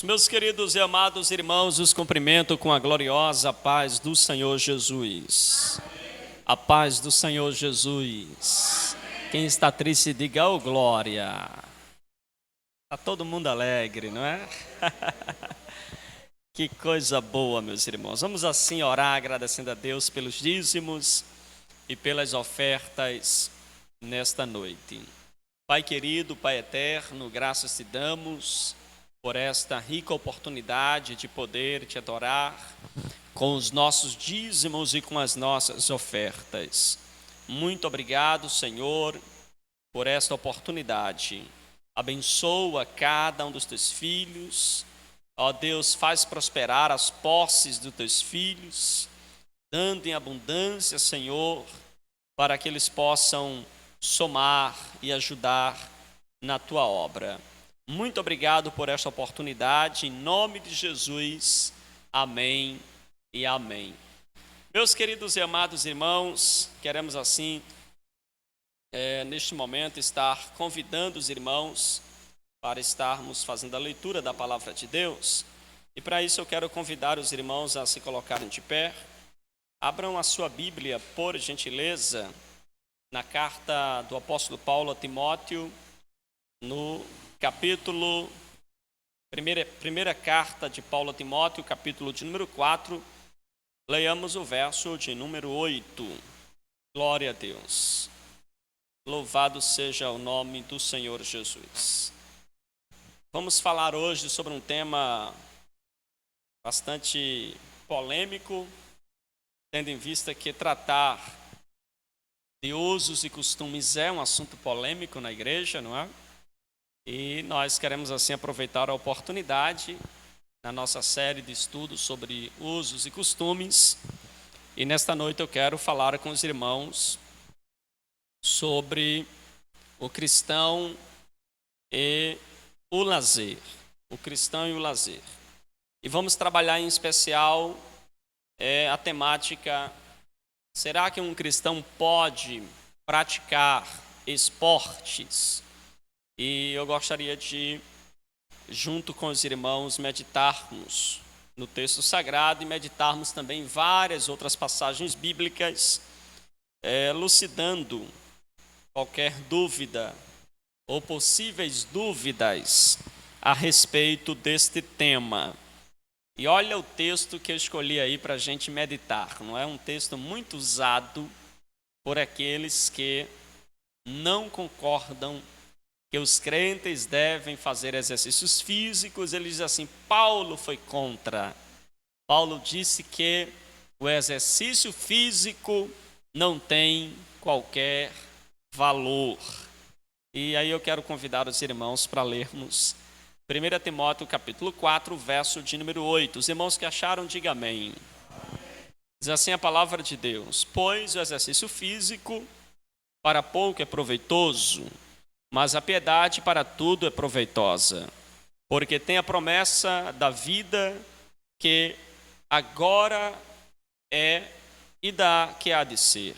Meus queridos e amados irmãos, os cumprimento com a gloriosa paz do Senhor Jesus. A paz do Senhor Jesus. Quem está triste, diga, oh glória. Está todo mundo alegre, não é? Que coisa boa, meus irmãos. Vamos assim orar, agradecendo a Deus pelos dízimos e pelas ofertas nesta noite. Pai querido, Pai eterno, graças te damos por esta rica oportunidade de poder te adorar com os nossos dízimos e com as nossas ofertas. Muito obrigado, Senhor, por esta oportunidade. Abençoa cada um dos teus filhos. Ó Deus, faz prosperar as posses dos teus filhos, dando em abundância, Senhor, para que eles possam somar e ajudar na tua obra. Muito obrigado por esta oportunidade, em nome de Jesus, amém e amém. Meus queridos e amados irmãos, queremos assim, neste momento, estar convidando os irmãos para estarmos fazendo a leitura da palavra de Deus. E para isso eu quero convidar os irmãos a se colocarem de pé. Abram a sua Bíblia, por gentileza, na carta do apóstolo Paulo a Timóteo, no capítulo, primeira carta de Paulo a Timóteo, capítulo de número 4, leiamos o verso de número 8. Glória a Deus. Louvado seja o nome do Senhor Jesus. Vamos falar hoje sobre um tema bastante polêmico, tendo em vista que tratar de usos e costumes é um assunto polêmico na igreja, não é? E nós queremos assim aproveitar a oportunidade na nossa série de estudos sobre usos e costumes. E nesta noite eu quero falar com os irmãos sobre o cristão e o lazer. O cristão e o lazer. E vamos trabalhar em especial a temática: será que um cristão pode praticar esportes? E eu gostaria de, junto com os irmãos, meditarmos no texto sagrado e meditarmos também várias outras passagens bíblicas, elucidando qualquer dúvida ou possíveis dúvidas a respeito deste tema. E olha o texto que eu escolhi aí para a gente meditar. Não é um texto muito usado por aqueles que não concordam que os crentes devem fazer exercícios físicos. Ele diz assim: Paulo foi contra. Paulo disse que o exercício físico não tem qualquer valor. E aí eu quero convidar os irmãos para lermos 1 Timóteo capítulo 4, verso de número 8. Os irmãos que acharam, diga amém. Diz assim a palavra de Deus: pois o exercício físico para pouco é proveitoso, mas a piedade para tudo é proveitosa, porque tem a promessa da vida que agora é e da que há de ser.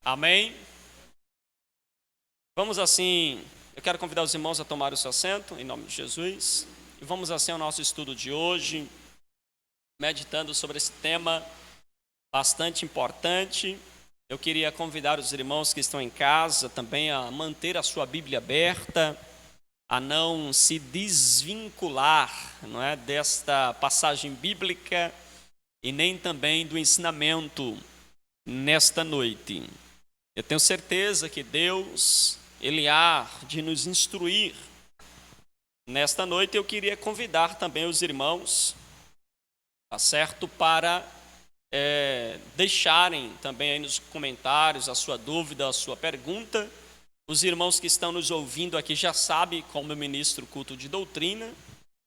Amém? Vamos assim, eu quero convidar os irmãos a tomar o seu assento, em nome de Jesus, e vamos assim ao nosso estudo de hoje, meditando sobre esse tema bastante importante. Eu queria convidar os irmãos que estão em casa também a manter a sua Bíblia aberta, a não se desvincular, não é, desta passagem bíblica e nem também do ensinamento nesta noite. Eu tenho certeza que Deus, Ele há de nos instruir. Nesta noite eu queria convidar também os irmãos, tá certo, para deixarem também aí nos comentários a sua dúvida, a sua pergunta. Os irmãos que estão nos ouvindo aqui já sabem como eu ministro culto de doutrina,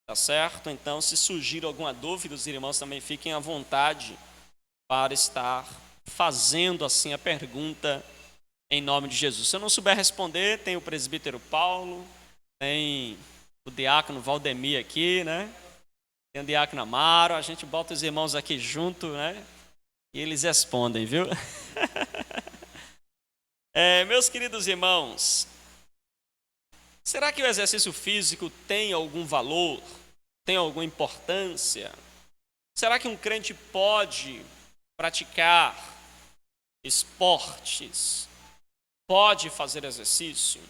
tá certo? Então, se surgir alguma dúvida, os irmãos também fiquem à vontade para estar fazendo assim a pergunta em nome de Jesus. Se eu não souber responder, tem o presbítero Paulo, tem o diácono Valdemir aqui, né? Tem o diácono Amaro, a gente bota os irmãos aqui junto, né? E eles respondem, viu? Meus queridos irmãos, será que o exercício físico tem algum valor? tem alguma importância? Será que um crente pode praticar esportes? Pode fazer exercício?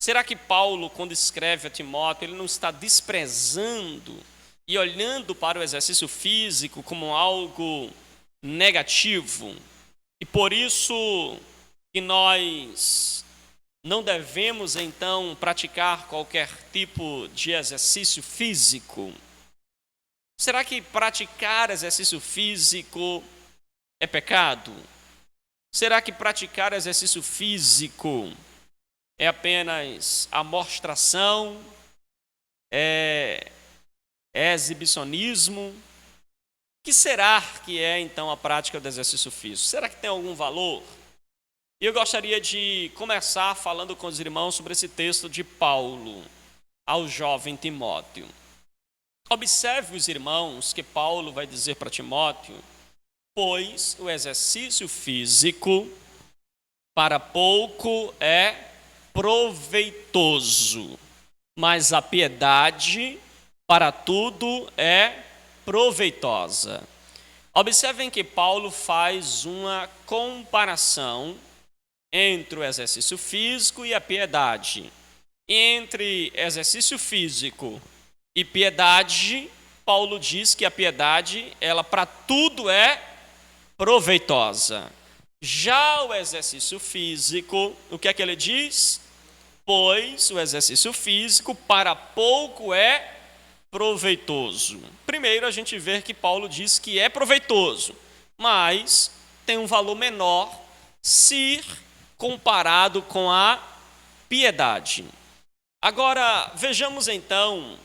Será que Paulo, quando escreve a Timóteo, ele não está desprezando e olhando para o exercício físico como algo negativo? E por isso que nós não devemos, então, praticar qualquer tipo de exercício físico? Será que praticar exercício físico é pecado? Será que praticar exercício físico é apenas amostração? É exibicionismo? O que será que é, então, a prática do exercício físico? Será que tem algum valor? E eu gostaria de começar falando com os irmãos sobre esse texto de Paulo ao jovem Timóteo. Observe os irmãos que Paulo vai dizer para Timóteo: pois o exercício físico para pouco é proveitoso, mas a piedade para tudo é proveitosa. Observem que Paulo faz uma comparação entre o exercício físico e a piedade. Entre exercício físico e piedade, Paulo diz que a piedade, ela para tudo é proveitosa. Já o exercício físico, o que é que ele diz? Pois o exercício físico para pouco é proveitoso. Primeiro a gente vê que Paulo diz que é proveitoso, mas tem um valor menor se comparado com a piedade. Agora, vejamos então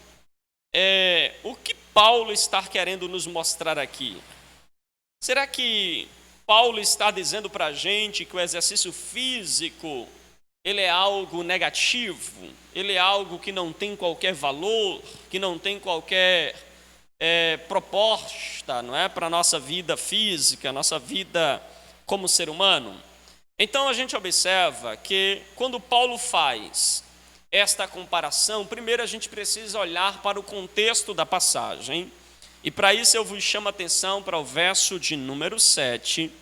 o que Paulo está querendo nos mostrar aqui. Será que Paulo está dizendo para a gente que o exercício físico ele é algo negativo? Ele é algo que não tem qualquer valor, que não tem qualquer proposta, não é, para a nossa vida física, nossa vida como ser humano? Então a gente observa que quando Paulo faz esta comparação, primeiro a gente precisa olhar para o contexto da passagem, e para isso eu vos chamo a atenção para o verso de número 7.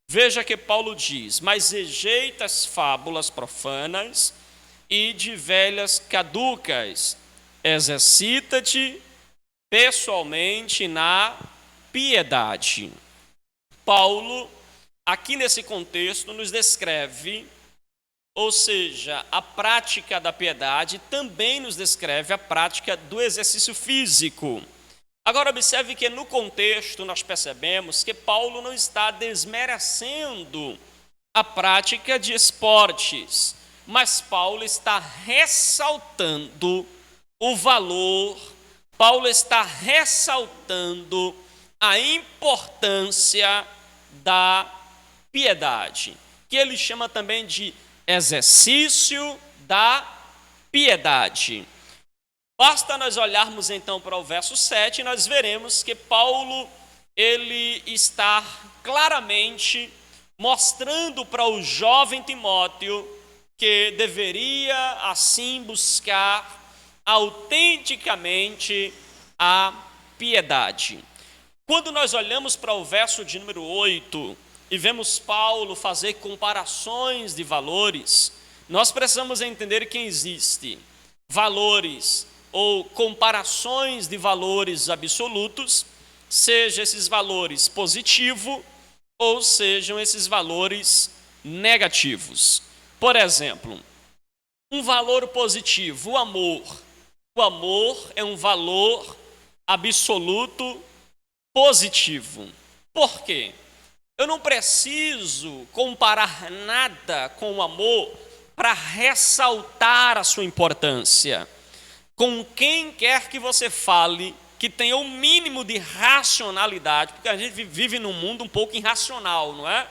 Veja que Paulo diz: mas rejeita as fábulas profanas e de velhas caducas, exercita-te pessoalmente na piedade. Paulo, aqui nesse contexto, nos descreve, ou seja, a prática da piedade, também nos descreve a prática do exercício físico. Agora observe que no contexto nós percebemos que Paulo não está desmerecendo a prática de esportes, mas Paulo está ressaltando o valor, Paulo está ressaltando a importância da piedade, que ele chama também de exercício da piedade. Basta nós olharmos então para o verso 7 e nós veremos que Paulo ele está claramente mostrando para o jovem Timóteo que deveria assim buscar autenticamente a piedade. Quando nós olhamos para o verso de número 8 e vemos Paulo fazer comparações de valores, nós precisamos entender que existe valores ou comparações de valores absolutos, seja esses valores positivos ou sejam esses valores negativos. Por exemplo, um valor positivo, o amor. O amor é um valor absoluto positivo. Por quê? Eu não preciso comparar nada com o amor para ressaltar a sua importância. Com quem quer que você fale, que tenha o mínimo de racionalidade, porque a gente vive num mundo um pouco irracional, não é?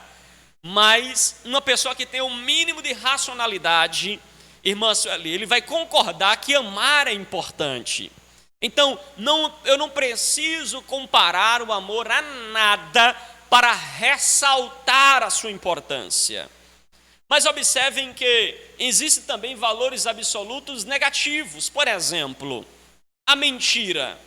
Mas uma pessoa que tem o mínimo de racionalidade, irmã Sueli, ele vai concordar que amar é importante. Então, eu não preciso comparar o amor a nada para ressaltar a sua importância. Mas observem que existem também valores absolutos negativos. Por exemplo, a mentira.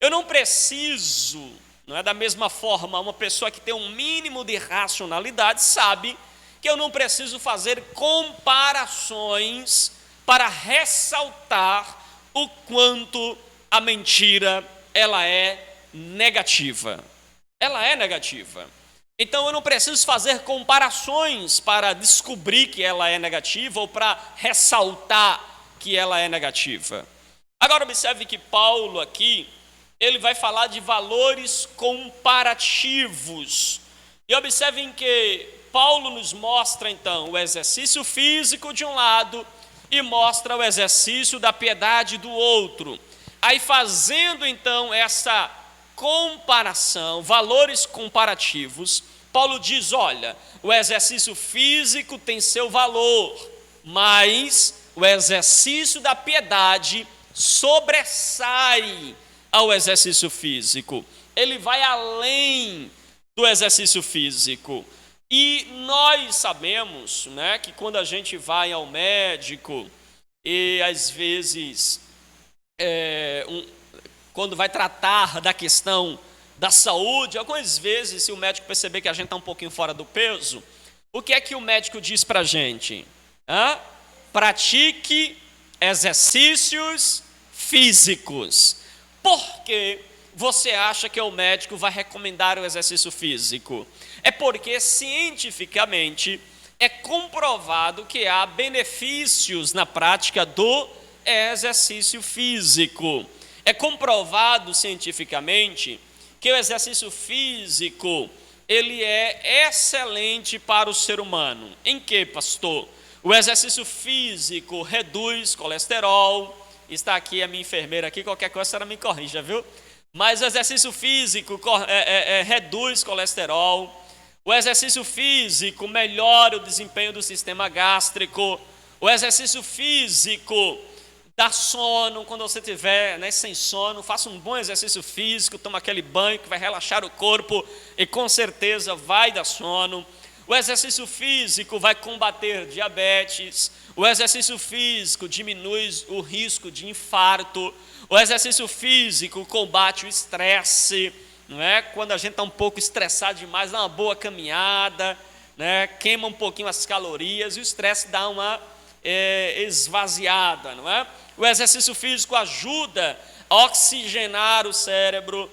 Eu não preciso, não é da mesma forma, uma pessoa que tem um mínimo de racionalidade sabe que eu não preciso fazer comparações para ressaltar o quanto a mentira ela é negativa. Ela é negativa. Então eu não preciso fazer comparações para descobrir que ela é negativa ou para ressaltar que ela é negativa. Agora observe que Paulo aqui, ele vai falar de valores comparativos. E observem que Paulo nos mostra então o exercício físico de um lado e mostra o exercício da piedade do outro. Aí fazendo então essa comparação, valores comparativos, Paulo diz, olha, o exercício físico tem seu valor, mas o exercício da piedade sobressai ao exercício físico. Ele vai além do exercício físico. E nós sabemos, né, que quando a gente vai ao médico e às vezes quando vai tratar da questão da saúde, algumas vezes, se o médico perceber que a gente está um pouquinho fora do peso, o que é que o médico diz para a gente? Pratique exercícios físicos. Por que você acha que o médico vai recomendar o exercício físico? É porque cientificamente é comprovado que há benefícios na prática do exercício físico. É comprovado cientificamente que o exercício físico, ele é excelente para o ser humano. Em que, pastor? O exercício físico reduz colesterol. Está aqui a minha enfermeira aqui, qualquer coisa ela me corrija, viu? Mas o exercício físico reduz colesterol. O exercício físico melhora o desempenho do sistema gástrico. O exercício físico dá sono. Quando você estiver sem sono, faça um bom exercício físico, toma aquele banho que vai relaxar o corpo e com certeza vai dar sono. O exercício físico vai combater diabetes. O exercício físico diminui o risco de infarto. O exercício físico combate o estresse. Não é? Quando a gente está um pouco estressado demais, dá uma boa caminhada, né? Queima um pouquinho as calorias e o estresse dá uma esvaziada. Não é? O exercício físico ajuda a oxigenar o cérebro.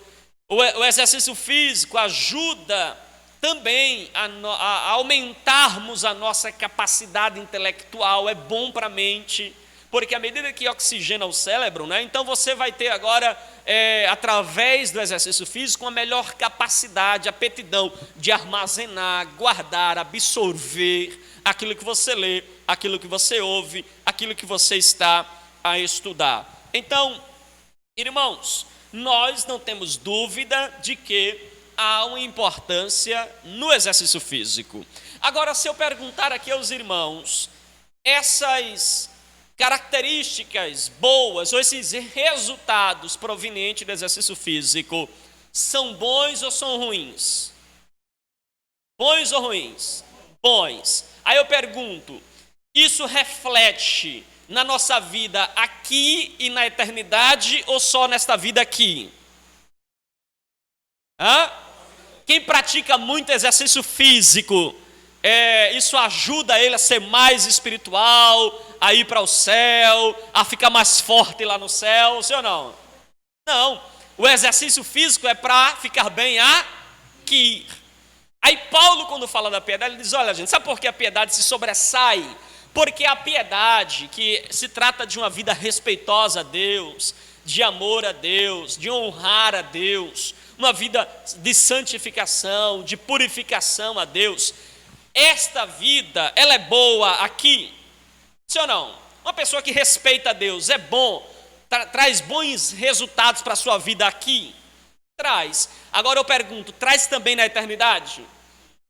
O exercício físico ajuda também a aumentarmos a nossa capacidade intelectual. É bom para a mente, porque à medida que oxigena o cérebro, né, então você vai ter agora, através do exercício físico, uma melhor capacidade, aptidão de armazenar, guardar, absorver aquilo que você lê, aquilo que você ouve, aquilo que você está a estudar. Então, irmãos, nós não temos dúvida de que há uma importância no exercício físico. Agora, se eu perguntar aqui aos irmãos, essas características boas, ou esses resultados provenientes do exercício físico, são bons ou são ruins? Bons ou ruins? Bons. Aí eu pergunto, isso reflete na nossa vida aqui e na eternidade ou só nesta vida aqui? Quem pratica muito exercício físico, isso ajuda ele a ser mais espiritual, a ir para o céu, a ficar mais forte lá no céu, sim ou não? Não, o exercício físico é para ficar bem aqui. Aí Paulo, quando fala da piedade, ele diz, olha gente, sabe por que a piedade se sobressai? Porque a piedade, que se trata de uma vida respeitosa a Deus, de amor a Deus, de honrar a Deus, uma vida de santificação, de purificação a Deus, esta vida, ela é boa aqui, sim ou não? Uma pessoa que respeita a Deus é bom, traz bons resultados para a sua vida aqui? Traz. Agora eu pergunto, traz também na eternidade?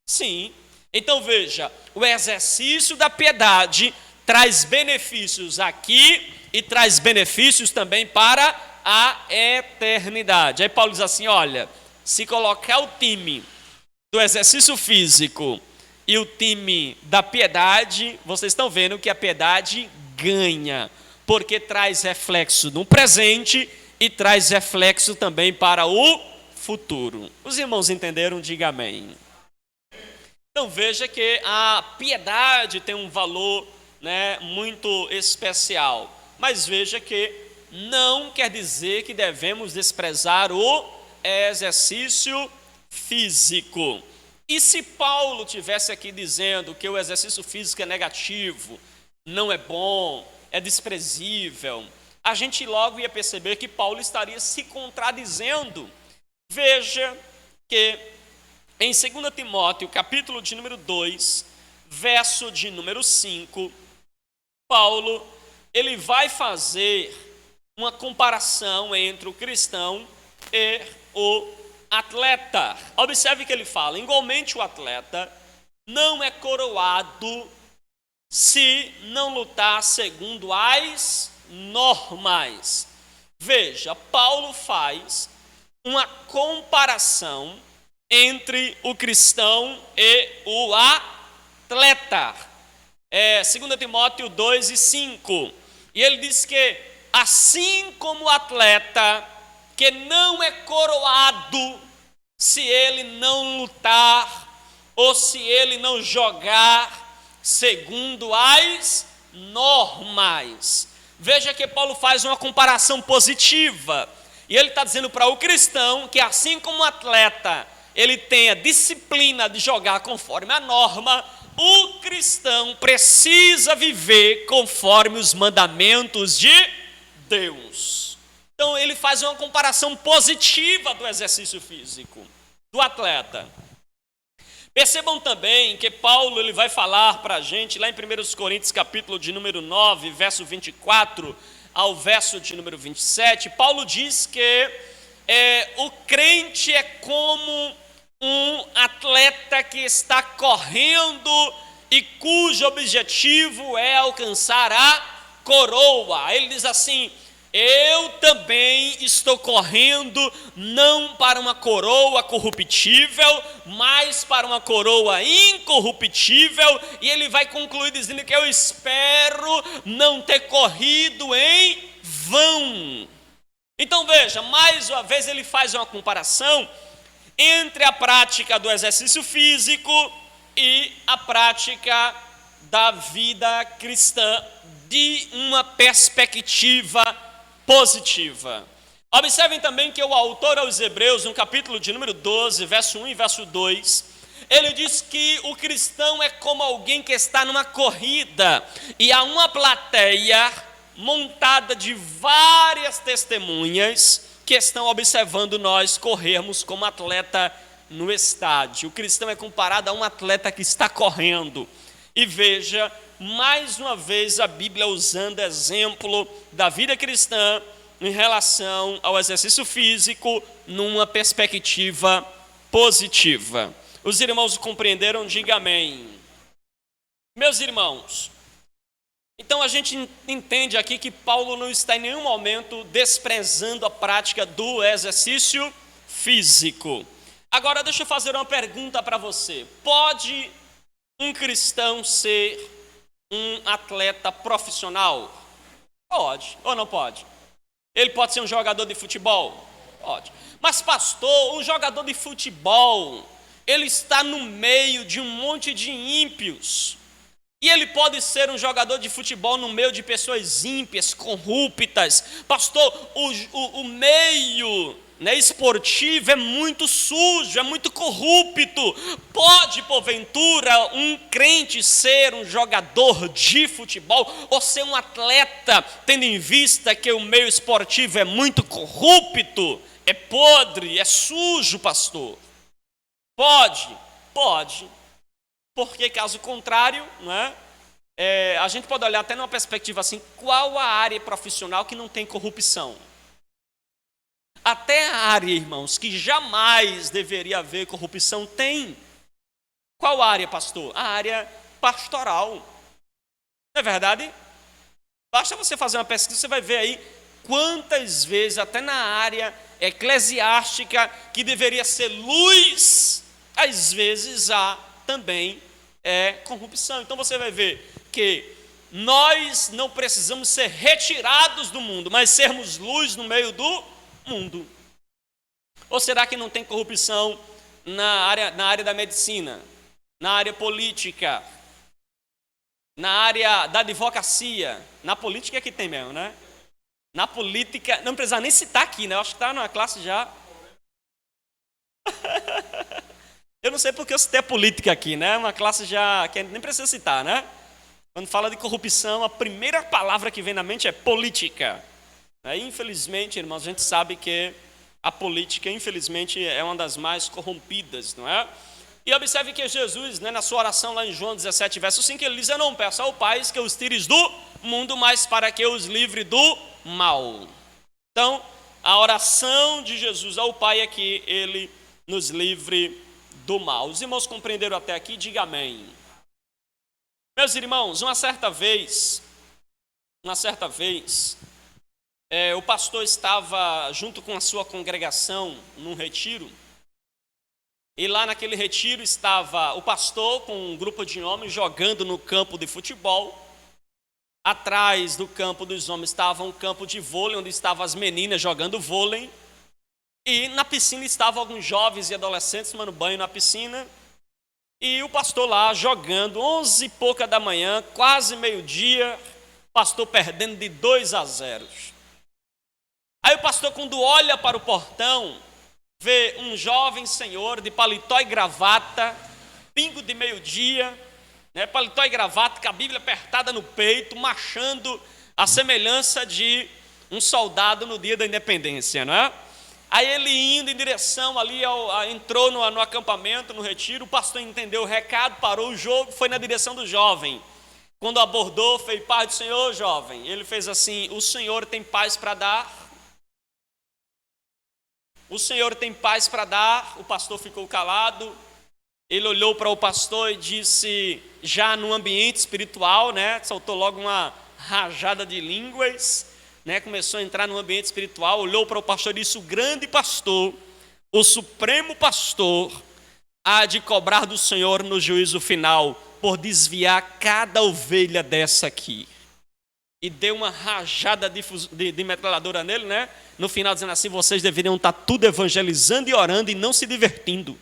Sim. Então veja, o exercício da piedade traz benefícios aqui e traz benefícios também para a eternidade. Aí Paulo diz assim, olha, se colocar o time do exercício físico e o time da piedade, vocês estão vendo que a piedade ganha, porque traz reflexo no presente e traz reflexo também para o futuro. Os irmãos entenderam? Diga amém. Então veja que a piedade tem um valor, muito especial, mas veja que não quer dizer que devemos desprezar o exercício físico. E se Paulo tivesse aqui dizendo que o exercício físico é negativo, não é bom, é desprezível, a gente logo ia perceber que Paulo estaria se contradizendo. Veja que em 2 Timóteo, capítulo de número 2, verso de número 5, Paulo, ele vai fazer uma comparação entre o cristão e o atleta. Observe que ele fala: igualmente o atleta não é coroado se não lutar segundo as normas. Veja, Paulo faz uma comparação entre o cristão e o atleta. 2 Timóteo 2 e 5. E ele diz que assim como o atleta que não é coroado se ele não lutar ou se ele não jogar segundo as normas. Veja que Paulo faz uma comparação positiva. E ele está dizendo para o cristão que assim como o atleta ele tem a disciplina de jogar conforme a norma, o cristão precisa viver conforme os mandamentos de Deus. Então ele faz uma comparação positiva do exercício físico, do atleta. Percebam também que Paulo ele vai falar para a gente, lá em 1 Coríntios capítulo de número 9, verso 24 ao verso de número 27, Paulo diz que o crente é como um atleta que está correndo e cujo objetivo é alcançar a coroa. Ele diz assim: eu também estou correndo não para uma coroa corruptível, mas para uma coroa incorruptível. E ele vai concluir dizendo que eu espero não ter corrido em vão. Então veja, mais uma vez ele faz uma comparação entre a prática do exercício físico e a prática da vida cristã de uma perspectiva positiva. Observem também que o autor aos Hebreus, no capítulo de número 12, verso 1 e verso 2, ele diz que o cristão é como alguém que está numa corrida e há uma plateia montada de várias testemunhas que estão observando nós corrermos como atleta no estádio. O cristão é comparado a um atleta que está correndo. E veja, mais uma vez a Bíblia usando exemplo da vida cristã em relação ao exercício físico numa perspectiva positiva. Os irmãos compreenderam? Diga amém. Meus irmãos, então a gente entende aqui que Paulo não está em nenhum momento desprezando a prática do exercício físico. Agora deixa eu fazer uma pergunta para você. Pode um cristão ser um atleta profissional? Pode ou não pode? Ele pode ser um jogador de futebol? Pode. Mas pastor, um jogador de futebol, ele está no meio de um monte de ímpios. E ele pode ser um jogador de futebol no meio de pessoas ímpias, corruptas. Pastor, o meio esportivo é muito sujo, é muito corrupto. Pode, porventura, um crente ser um jogador de futebol ou ser um atleta, tendo em vista que o meio esportivo é muito corrupto, é podre, é sujo, pastor? Pode. Porque, caso contrário, a gente pode olhar até numa perspectiva assim: qual a área profissional que não tem corrupção? Até a área, irmãos, que jamais deveria haver corrupção, tem. Qual área, pastor? A área pastoral. Não é verdade? Basta você fazer uma pesquisa, você vai ver aí quantas vezes, até na área eclesiástica, que deveria ser luz, às vezes há também corrupção. Então você vai ver que nós não precisamos ser retirados do mundo, mas sermos luz no meio do mundo. Ou será que não tem corrupção na área da medicina, na área política, na área da advocacia? Na política é que tem mesmo, né? Na política, não precisa nem citar aqui, né? Eu acho que está na classe já. Eu não sei porque eu citei a política aqui, né? Uma classe já que nem precisa citar, né? Quando fala de corrupção, a primeira palavra que vem na mente é política. Infelizmente, irmãos, a gente sabe que a política, infelizmente, é uma das mais corrompidas, não é? E observe que Jesus, né, na sua oração lá em João 17, verso 5, ele diz: eu não peço ao Pai que os tires do mundo, mas para que os livre do mal. Então, a oração de Jesus ao Pai é que ele nos livre do mal. Os irmãos compreenderam até aqui? Diga amém. Meus irmãos, uma certa vez, o pastor estava junto com a sua congregação num retiro, e lá naquele retiro estava o pastor com um grupo de homens jogando no campo de futebol. Atrás do campo dos homens estava um campo de vôlei, onde estavam as meninas jogando vôlei, e na piscina estavam alguns jovens e adolescentes tomando banho na piscina, e o pastor lá jogando, 11 e pouca da manhã, quase meio-dia, pastor perdendo de 2-0. Aí o pastor, quando olha para o portão, vê um jovem senhor de paletó e gravata, pingo de meio-dia, né, paletó e gravata, com a Bíblia apertada no peito, marchando a semelhança de um soldado no dia da independência, não é? Aí ele indo em direção ali, entrou no acampamento, no retiro, o pastor entendeu o recado, parou o jogo, foi na direção do jovem. Quando abordou, fez: paz do Senhor, jovem. Ele fez assim: o Senhor tem paz para dar? O Senhor tem paz para dar? O pastor ficou calado. Ele olhou para o pastor e disse, já no ambiente espiritual, né? Soltou logo uma rajada de línguas, né? Começou a entrar no ambiente espiritual, olhou para o pastor e disse: o grande pastor, o supremo pastor, há de cobrar do Senhor no juízo final, por desviar cada ovelha dessa aqui. E deu uma rajada de metralhadora nele, né? No final dizendo assim: vocês deveriam estar tudo evangelizando e orando e não se divertindo.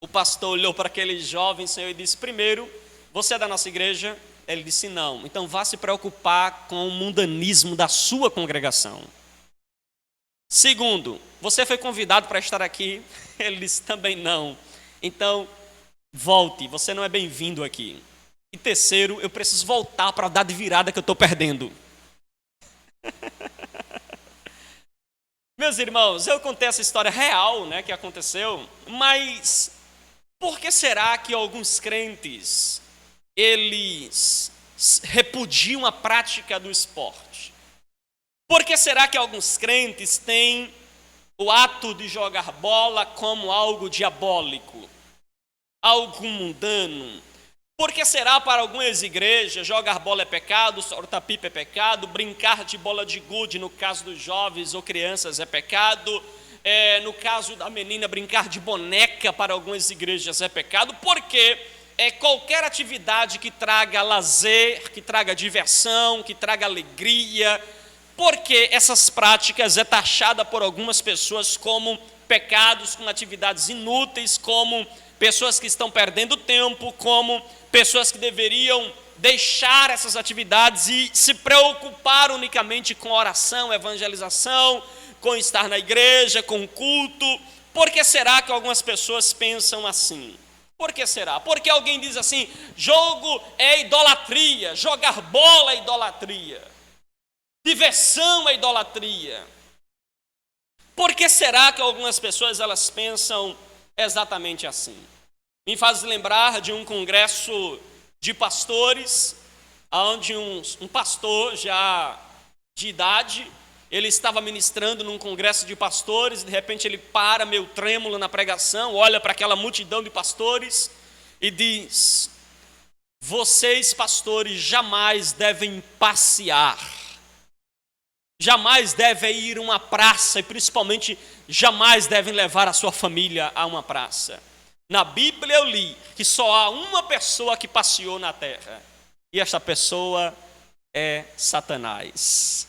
O pastor olhou para aquele jovem senhor e disse: primeiro, você é da nossa igreja? Ele disse: não. Então vá se preocupar com o mundanismo da sua congregação. Segundo, você foi convidado para estar aqui? Ele disse: também não. Então volte, você não é bem-vindo aqui. E terceiro, eu preciso voltar para dar de virada que eu estou perdendo. Meus irmãos, eu contei essa história real, né, que aconteceu, mas por que será que alguns crentes, eles repudiam a prática do esporte? Por que será que alguns crentes têm o ato de jogar bola como algo diabólico, algo mundano? Por que será para algumas igrejas jogar bola é pecado, soltar pipa é pecado, brincar de bola de gude, no caso dos jovens ou crianças, é pecado, no caso da menina, brincar de boneca para algumas igrejas é pecado? Porque qualquer atividade que traga lazer, que traga diversão, que traga alegria, porque essas práticas é taxada por algumas pessoas como pecados, como atividades inúteis, como pessoas que estão perdendo tempo, como pessoas que deveriam deixar essas atividades e se preocupar unicamente com oração, evangelização, com estar na igreja, com culto. Por que será que algumas pessoas pensam assim? Por que será? Porque alguém diz assim: jogo é idolatria, jogar bola é idolatria, diversão é idolatria. Por que será que algumas pessoas elas pensam exatamente assim? Me faz lembrar de um congresso de pastores, onde um pastor já de idade, ele estava ministrando num congresso de pastores, de repente ele para meio trêmulo na pregação, olha para aquela multidão de pastores e diz: vocês pastores jamais devem passear, jamais devem ir a uma praça e principalmente jamais devem levar a sua família a uma praça. Na Bíblia eu li que só há uma pessoa que passeou na terra, e esta pessoa é Satanás.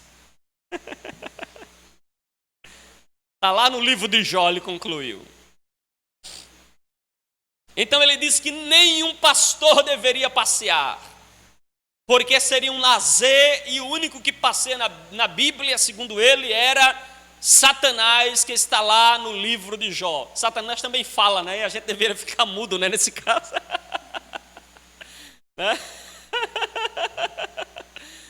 Está lá no livro de Jó, ele concluiu. Então ele diz que nenhum pastor deveria passear, porque seria um lazer, e o único que passeia na Bíblia, segundo ele, era Satanás, que está lá no livro de Jó. Satanás também fala, né? E a gente deveria ficar mudo, né, nesse caso. Né?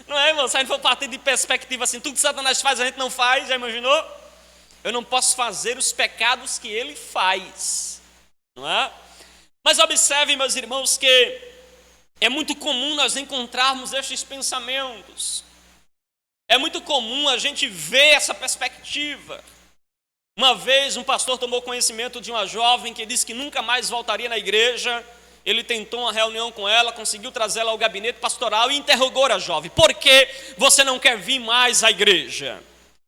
Não é, irmão? Se a gente for partir de perspectiva assim, tudo que Satanás faz a gente não faz, já imaginou? Eu não posso fazer os pecados que ele faz, não é? Mas observem, meus irmãos, que é muito comum nós encontrarmos estes pensamentos. É muito comum a gente ver essa perspectiva. Uma vez um pastor tomou conhecimento de uma jovem que disse que nunca mais voltaria na igreja. Ele tentou uma reunião com ela, conseguiu trazê-la ao gabinete pastoral e interrogou a jovem: por que você não quer vir mais à igreja?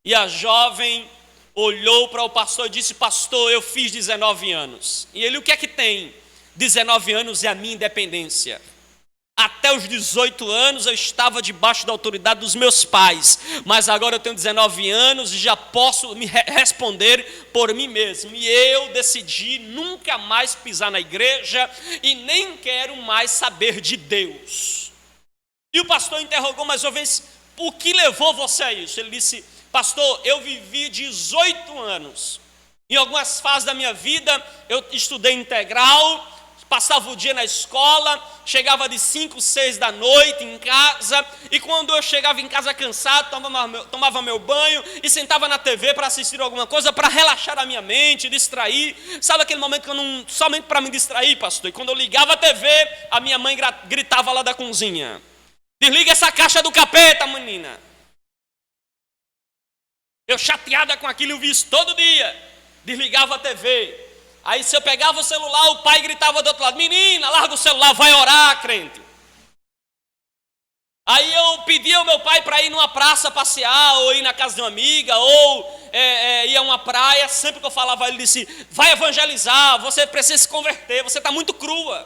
E a jovem olhou para o pastor e disse: pastor, eu fiz 19 anos. E ele: o que é que tem? 19 anos é a minha independência. Até os 18 anos eu estava debaixo da autoridade dos meus pais, mas agora eu tenho 19 anos e já posso me responder por mim mesmo. E eu decidi nunca mais pisar na igreja e nem quero mais saber de Deus. E o pastor interrogou mais uma vez: o que levou você a isso? Ele disse: pastor, eu vivi 18 anos. Em algumas fases da minha vida eu estudei integral, passava o dia na escola, chegava de 5, 6 da noite em casa, e quando eu chegava em casa cansado, tomava meu banho e sentava na TV para assistir alguma coisa, para relaxar a minha mente, distrair. Sabe aquele momento que eu não, somente para me distrair, pastor? E quando eu ligava a TV, a minha mãe gritava lá da cozinha: desliga essa caixa do capeta, menina. Eu chateada com aquilo, eu vi isso todo dia. Desligava a TV. Aí se eu pegava o celular, o pai gritava do outro lado: menina, larga o celular, vai orar, crente. Aí eu pedia ao meu pai para ir numa praça passear, ou ir na casa de uma amiga, ou ir a uma praia. Sempre que eu falava, ele disse: vai evangelizar, você precisa se converter, você está muito crua.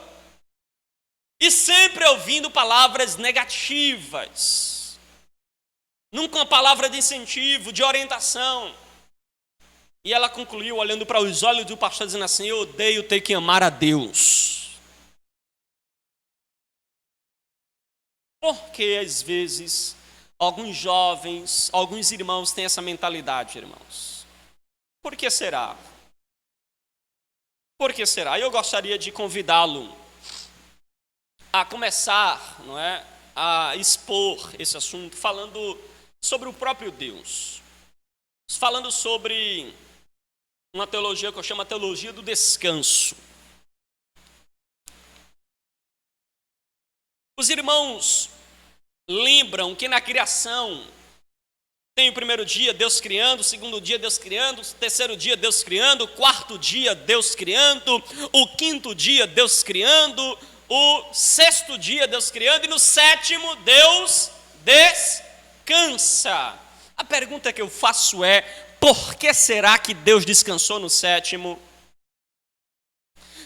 E sempre ouvindo palavras negativas, nunca uma palavra de incentivo, de orientação. E ela concluiu olhando para os olhos do pastor, dizendo assim: eu odeio ter que amar a Deus. Porque às vezes alguns jovens, alguns irmãos têm essa mentalidade, irmãos? Por que será? Por que será? Eu gostaria de convidá-lo a começar, não é, a expor esse assunto, falando sobre o próprio Deus. Falando sobre uma teologia que eu chamo a teologia do descanso. Os irmãos lembram que na criação tem o primeiro dia Deus criando, o segundo dia Deus criando, o terceiro dia Deus criando, o quarto dia Deus criando, o quinto dia Deus criando, o sexto dia Deus criando, e no sétimo Deus descansa. A pergunta que eu faço é: por que será que Deus descansou no sétimo?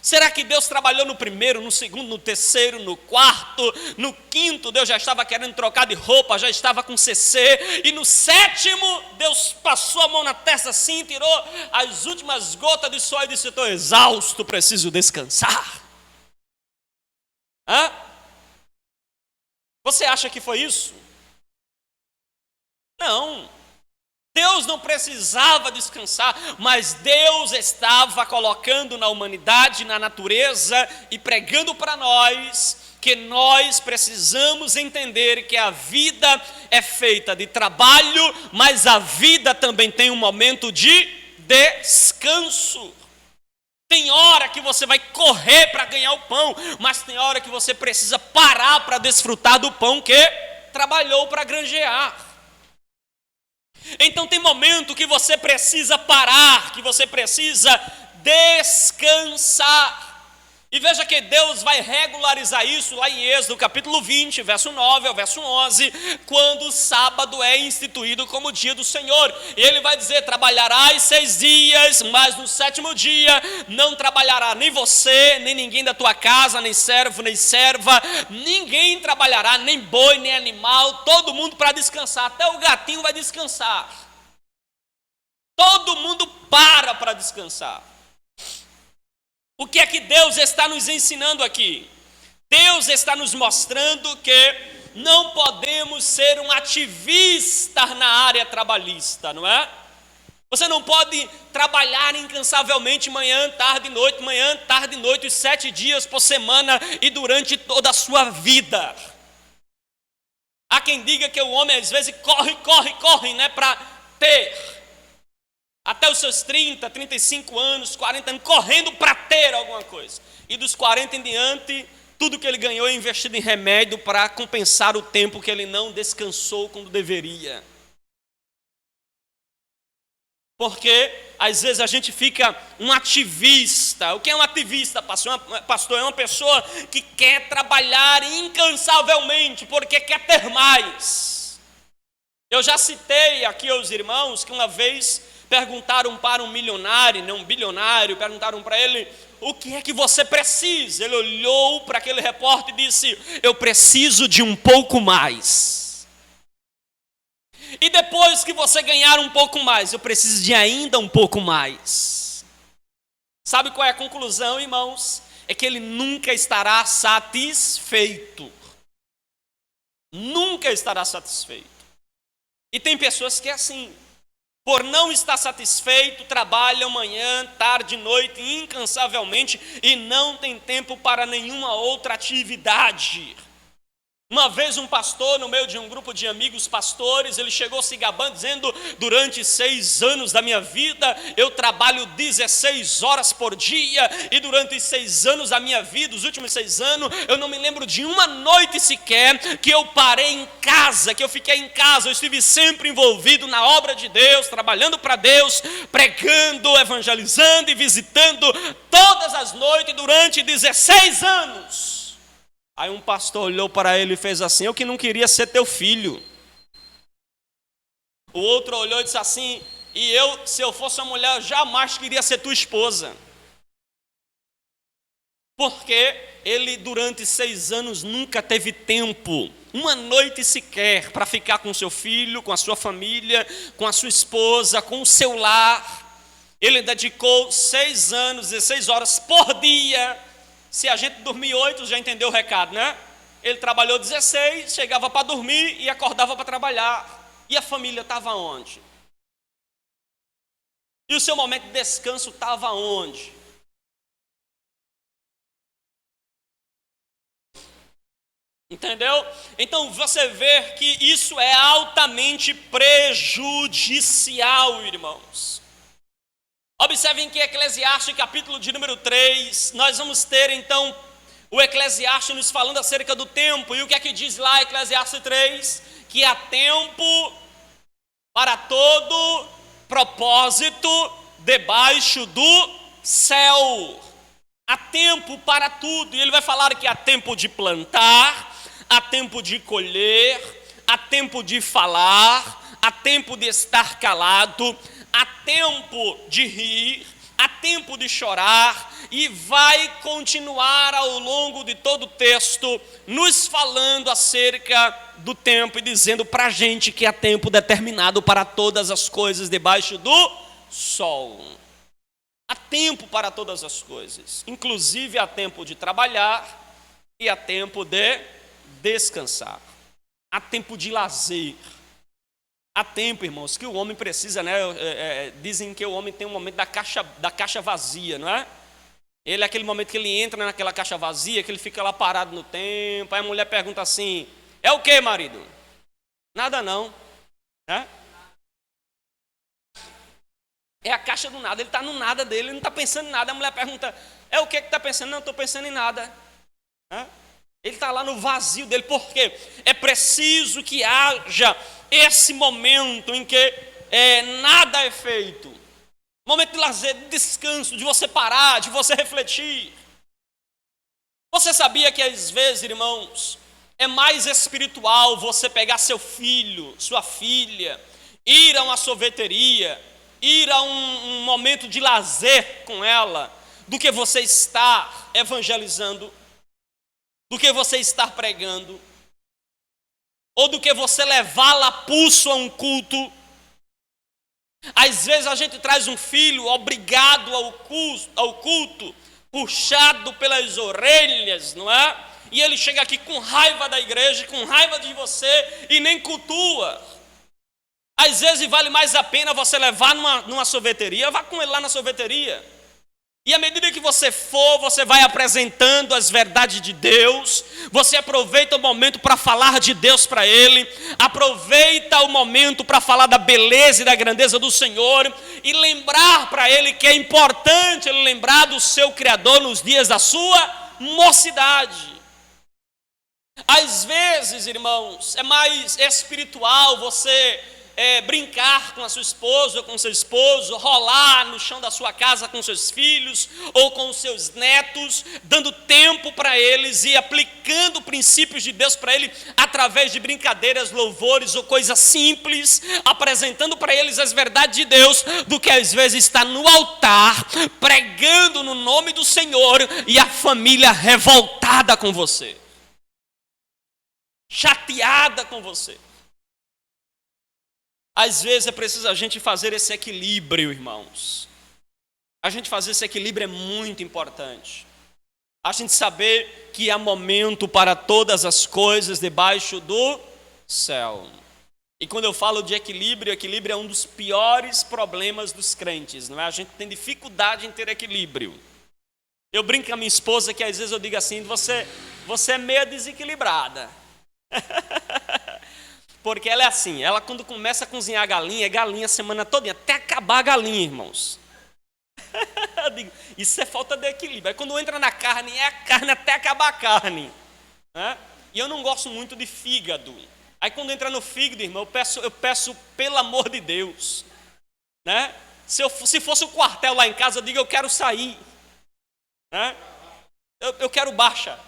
Será que Deus trabalhou no primeiro, no segundo, no terceiro, no quarto, no quinto Deus já estava querendo trocar de roupa, já estava com CC, e no sétimo Deus passou a mão na testa assim, tirou as últimas gotas de suor e disse: estou exausto, preciso descansar? Hã? Você acha que foi isso? Não. Deus não precisava descansar, mas Deus estava colocando na humanidade, na natureza, e pregando para nós que nós precisamos entender que a vida é feita de trabalho, mas a vida também tem um momento de descanso. Tem hora que você vai correr para ganhar o pão, mas tem hora que você precisa parar para desfrutar do pão que trabalhou para granjear. Então tem momento que você precisa parar, que você precisa descansar. E veja que Deus vai regularizar isso lá em Êxodo, capítulo 20, verso 9 ao verso 11, quando o sábado é instituído como dia do Senhor. E ele vai dizer: trabalharás 6 dias, mas no 7º dia não trabalhará nem você, nem ninguém da tua casa, nem servo, nem serva, ninguém trabalhará, nem boi, nem animal, todo mundo para descansar, até o gatinho vai descansar. Todo mundo para descansar. O que é que Deus está nos ensinando aqui? Deus está nos mostrando que não podemos ser um ativista na área trabalhista, não é? Você não pode trabalhar incansavelmente manhã, tarde e noite, os 7 dias por semana e durante toda a sua vida. Há quem diga que o homem às vezes corre, né, para ter até os seus 30, 35 anos, 40 anos, correndo para ter alguma coisa. E dos 40 em diante, tudo que ele ganhou é investido em remédio para compensar o tempo que ele não descansou quando deveria. Porque às vezes a gente fica um ativista. O que é um ativista, pastor? É uma pessoa que quer trabalhar incansavelmente, porque quer ter mais. Eu já citei aqui aos irmãos que uma vez perguntaram para um milionário, não um bilionário, perguntaram para ele: o que é que você precisa? Ele olhou para aquele repórter e disse: eu preciso de um pouco mais. E depois que você ganhar um pouco mais, eu preciso de ainda um pouco mais. Sabe qual é a conclusão, irmãos? É que ele nunca estará satisfeito. Nunca estará satisfeito. E tem pessoas que é assim. Por não estar satisfeito, trabalham manhã, tarde e noite, incansavelmente, e não tem tempo para nenhuma outra atividade. Uma vez um pastor, no meio de um grupo de amigos pastores, ele chegou se gabando, dizendo: durante 6 anos da minha vida, eu trabalho 16 horas por dia, e durante os 6 anos da minha vida, os últimos 6 anos, eu não me lembro de uma noite sequer que eu parei em casa, que eu fiquei em casa. Eu estive sempre envolvido na obra de Deus, trabalhando para Deus, pregando, evangelizando e visitando todas as noites durante 16 anos. Aí um pastor olhou para ele e fez assim: eu que não queria ser teu filho. O outro olhou e disse assim: e eu, se eu fosse uma mulher, eu jamais queria ser tua esposa. Porque ele durante 6 anos nunca teve tempo, uma noite sequer, para ficar com seu filho, com a sua família, com a sua esposa, com o seu lar. Ele dedicou 6 anos, 16 horas por dia. Se a gente dormir 8, já entendeu o recado, né? Ele trabalhou 16, chegava para dormir e acordava para trabalhar. E a família estava onde? E o seu momento de descanso estava onde? Entendeu? Então você vê que isso é altamente prejudicial, irmãos. Observem que Eclesiastes, capítulo de número 3, nós vamos ter então o Eclesiastes nos falando acerca do tempo. E o que é que diz lá Eclesiastes 3? Que há tempo para todo propósito debaixo do céu. Há tempo para tudo. E ele vai falar que há tempo de plantar, há tempo de colher, há tempo de falar, há tempo de estar calado, há tempo de rir, há tempo de chorar, e vai continuar ao longo de todo o texto nos falando acerca do tempo e dizendo para a gente que há tempo determinado para todas as coisas debaixo do sol. Há tempo para todas as coisas, inclusive há tempo de trabalhar e há tempo de descansar, há tempo de lazer. Há tempo, irmãos, que o homem precisa, né? Dizem que o homem tem um momento da caixa vazia, não é? Ele é aquele momento que ele entra naquela caixa vazia, que ele fica lá parado no tempo. Aí a mulher pergunta assim: é o que, marido? Nada não, né? É a caixa do nada, ele está no nada dele, ele não está pensando em nada. A mulher pergunta: é o que está pensando? Não, estou pensando em nada, né? Ele está lá no vazio dele. Por quê? É preciso que haja esse momento em que nada é feito. Momento de lazer, de descanso, de você parar, de você refletir. Você sabia que às vezes, irmãos, é mais espiritual você pegar seu filho, sua filha, ir a uma sorveteria, ir a um momento de lazer com ela, do que você estar evangelizando, do que você estar pregando, ou do que você levá-la a pulso a um culto. Às vezes a gente traz um filho obrigado ao culto, puxado pelas orelhas, não é? E ele chega aqui com raiva da igreja, com raiva de você e nem cultua. Às vezes vale mais a pena você levar numa sorveteria, vá com ele lá na sorveteria. E à medida que você for, você vai apresentando as verdades de Deus, você aproveita o momento para falar de Deus para ele, aproveita o momento para falar da beleza e da grandeza do Senhor, e lembrar para ele que é importante ele lembrar do seu Criador nos dias da sua mocidade. Às vezes, irmãos, é mais espiritual você brincar com a sua esposa ou com o seu esposo, rolar no chão da sua casa com seus filhos ou com os seus netos, dando tempo para eles e aplicando princípios de Deus para ele através de brincadeiras, louvores ou coisas simples, apresentando para eles as verdades de Deus, do que às vezes está no altar pregando no nome do Senhor e a família revoltada com você, chateada com você. Às vezes é preciso a gente fazer esse equilíbrio, irmãos. A gente fazer esse equilíbrio é muito importante. A gente saber que há momento para todas as coisas debaixo do céu. E quando eu falo de equilíbrio, equilíbrio é um dos piores problemas dos crentes, não é? A gente tem dificuldade em ter equilíbrio. Eu brinco com a minha esposa que às vezes eu digo assim, você é meio desequilibrada. Porque ela é assim, ela quando começa a cozinhar galinha, é galinha a semana toda, até acabar a galinha, irmãos. Eu digo, isso é falta de equilíbrio. Aí quando entra na carne, é a carne até acabar a carne, né? E eu não gosto muito de fígado. Aí quando entra no fígado, irmão, eu peço pelo amor de Deus, né? Se fosse o quartel lá em casa, eu digo, eu quero sair, né? Eu quero baixa.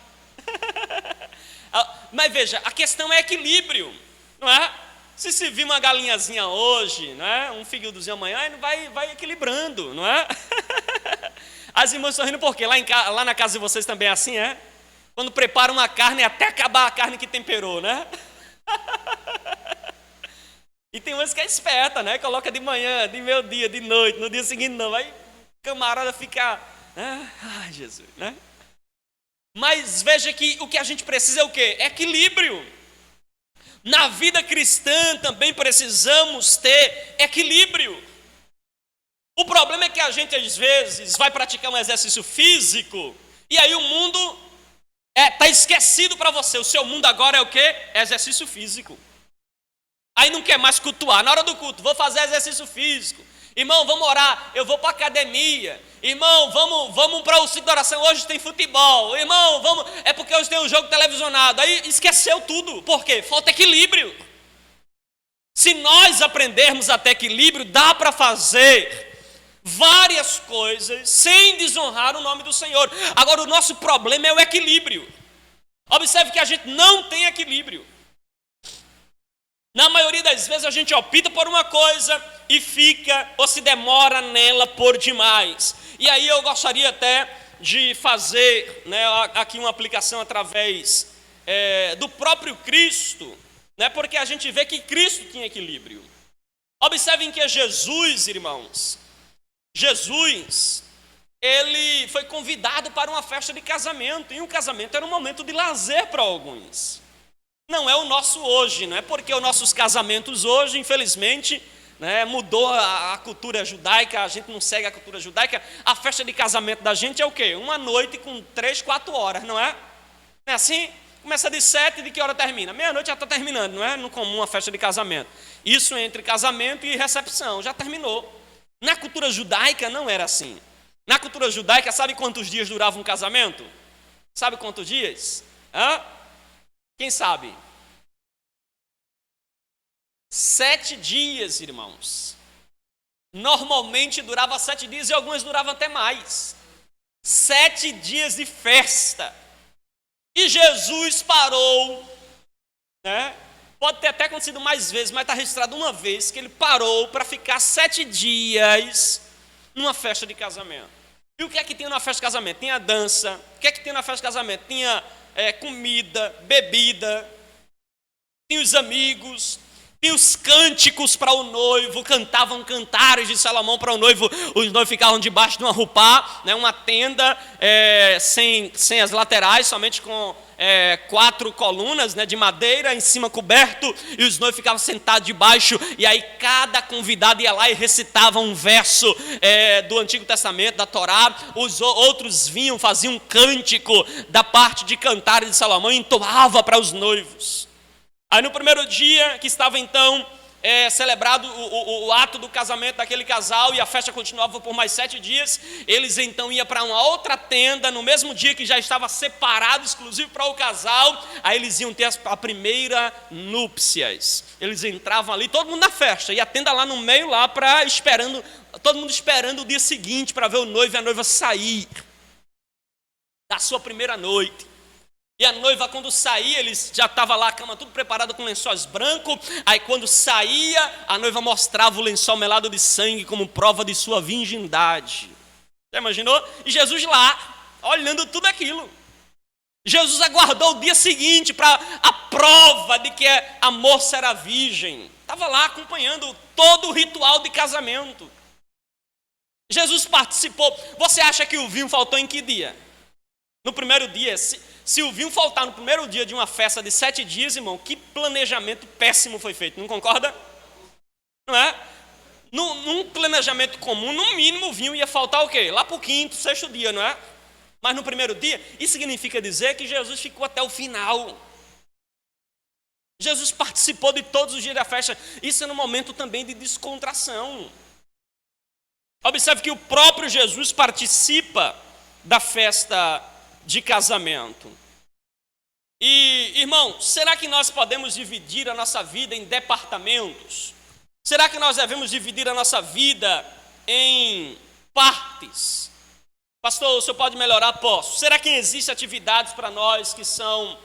Mas veja, a questão é equilíbrio, não é? Se vir uma galinhazinha hoje, não é? Um fígadozinho amanhã, ele vai equilibrando, não é? As irmãs estão rindo por quê? Lá na casa de vocês também é assim, é? Quando preparam uma carne, até acabar a carne que temperou, né? E tem umas que é esperta, né? Coloca de manhã, de meio-dia, de noite, no dia seguinte não. Aí o camarada fica, ai Jesus, né? Mas veja que o que a gente precisa é o quê? Equilíbrio. Na vida cristã também precisamos ter equilíbrio. O problema é que a gente às vezes vai praticar um exercício físico e aí o mundo está esquecido para você. O seu mundo agora é o quê? É exercício físico. Aí não quer mais cultuar. Na hora do culto, vou fazer exercício físico. Irmão, vamos orar, eu vou para a academia. Irmão, vamos para o ciclo de oração, hoje tem futebol. Irmão, vamos, é porque hoje tem um jogo televisionado. Aí esqueceu tudo. Por quê? Falta equilíbrio. Se nós aprendermos a ter equilíbrio, dá para fazer várias coisas sem desonrar o nome do Senhor. Agora, o nosso problema é o equilíbrio. Observe que a gente não tem equilíbrio. Na maioria das vezes a gente opta por uma coisa e fica ou se demora nela por demais. E aí eu gostaria até de fazer, né, aqui uma aplicação através do próprio Cristo, né, porque a gente vê que Cristo tinha equilíbrio. Observem que Jesus, irmãos, Jesus, ele foi convidado para uma festa de casamento, e um casamento era um momento de lazer para alguns. Não é o nosso hoje, não é porque os nossos casamentos hoje, infelizmente, né, mudou a cultura judaica, a gente não segue a cultura judaica. A festa de casamento da gente é o quê? Uma noite com 3, 4 horas, não é? Não é assim? Começa de 7, de que hora termina? Meia-noite já está terminando, não é? No comum a festa de casamento. Isso entre casamento e recepção, já terminou. Na cultura judaica não era assim. Na cultura judaica, sabe quantos dias durava um casamento? Sabe quantos dias? Quem sabe? 7 dias, irmãos. Normalmente durava 7 dias e algumas duravam até mais. 7 dias de festa. E Jesus parou, né? Pode ter até acontecido mais vezes, mas está registrado uma vez que ele parou para ficar 7 dias numa festa de casamento. E o que é que tinha na festa de casamento? Tinha dança. O que é que tinha na festa de casamento? Tinha comida, bebida, tinha os amigos, tinha os cânticos para o noivo, cantavam cantares de Salomão para o noivo. Os noivos ficavam debaixo de uma rupá, né, uma tenda sem as laterais, somente com 4 colunas, né, de madeira, em cima coberto, e os noivos ficavam sentados debaixo, e aí cada convidado ia lá e recitava um verso do Antigo Testamento, da Torá. Os outros vinham, faziam um cântico da parte de cantares de Salomão e entoava para os noivos. Aí no primeiro dia que estava então celebrado o ato do casamento daquele casal, e a festa continuava por mais 7 dias, eles então iam para uma outra tenda, no mesmo dia que já estava separado, exclusivo para o casal. Aí eles iam ter a primeira núpcias. Eles entravam ali, todo mundo na festa, e a tenda lá no meio, lá todo mundo esperando o dia seguinte para ver o noivo e a noiva sair da sua primeira noite. E a noiva, quando saía, eles já estavam lá, a cama tudo preparada com lençóis brancos. Aí quando saía, a noiva mostrava o lençol melado de sangue como prova de sua virgindade. Já imaginou? E Jesus lá, olhando tudo aquilo. Jesus aguardou o dia seguinte para a prova de que a moça era virgem. Estava lá acompanhando todo o ritual de casamento. Jesus participou. Você acha que o vinho faltou em que dia? No primeiro dia. Se o vinho faltar no primeiro dia de uma festa de 7 dias, irmão, que planejamento péssimo foi feito, não concorda? Não é? Num planejamento comum, no mínimo o vinho ia faltar o quê? Lá para o 5º, 6º dia, não é? Mas no primeiro dia, isso significa dizer que Jesus ficou até o final. Jesus participou de todos os dias da festa. Isso é um momento também de descontração. Observe que o próprio Jesus participa da festa de casamento. E, irmão, será que nós podemos dividir a nossa vida em departamentos? Será que nós devemos dividir a nossa vida em partes? Pastor, o senhor pode melhorar? Posso. Será que existem atividades para nós que são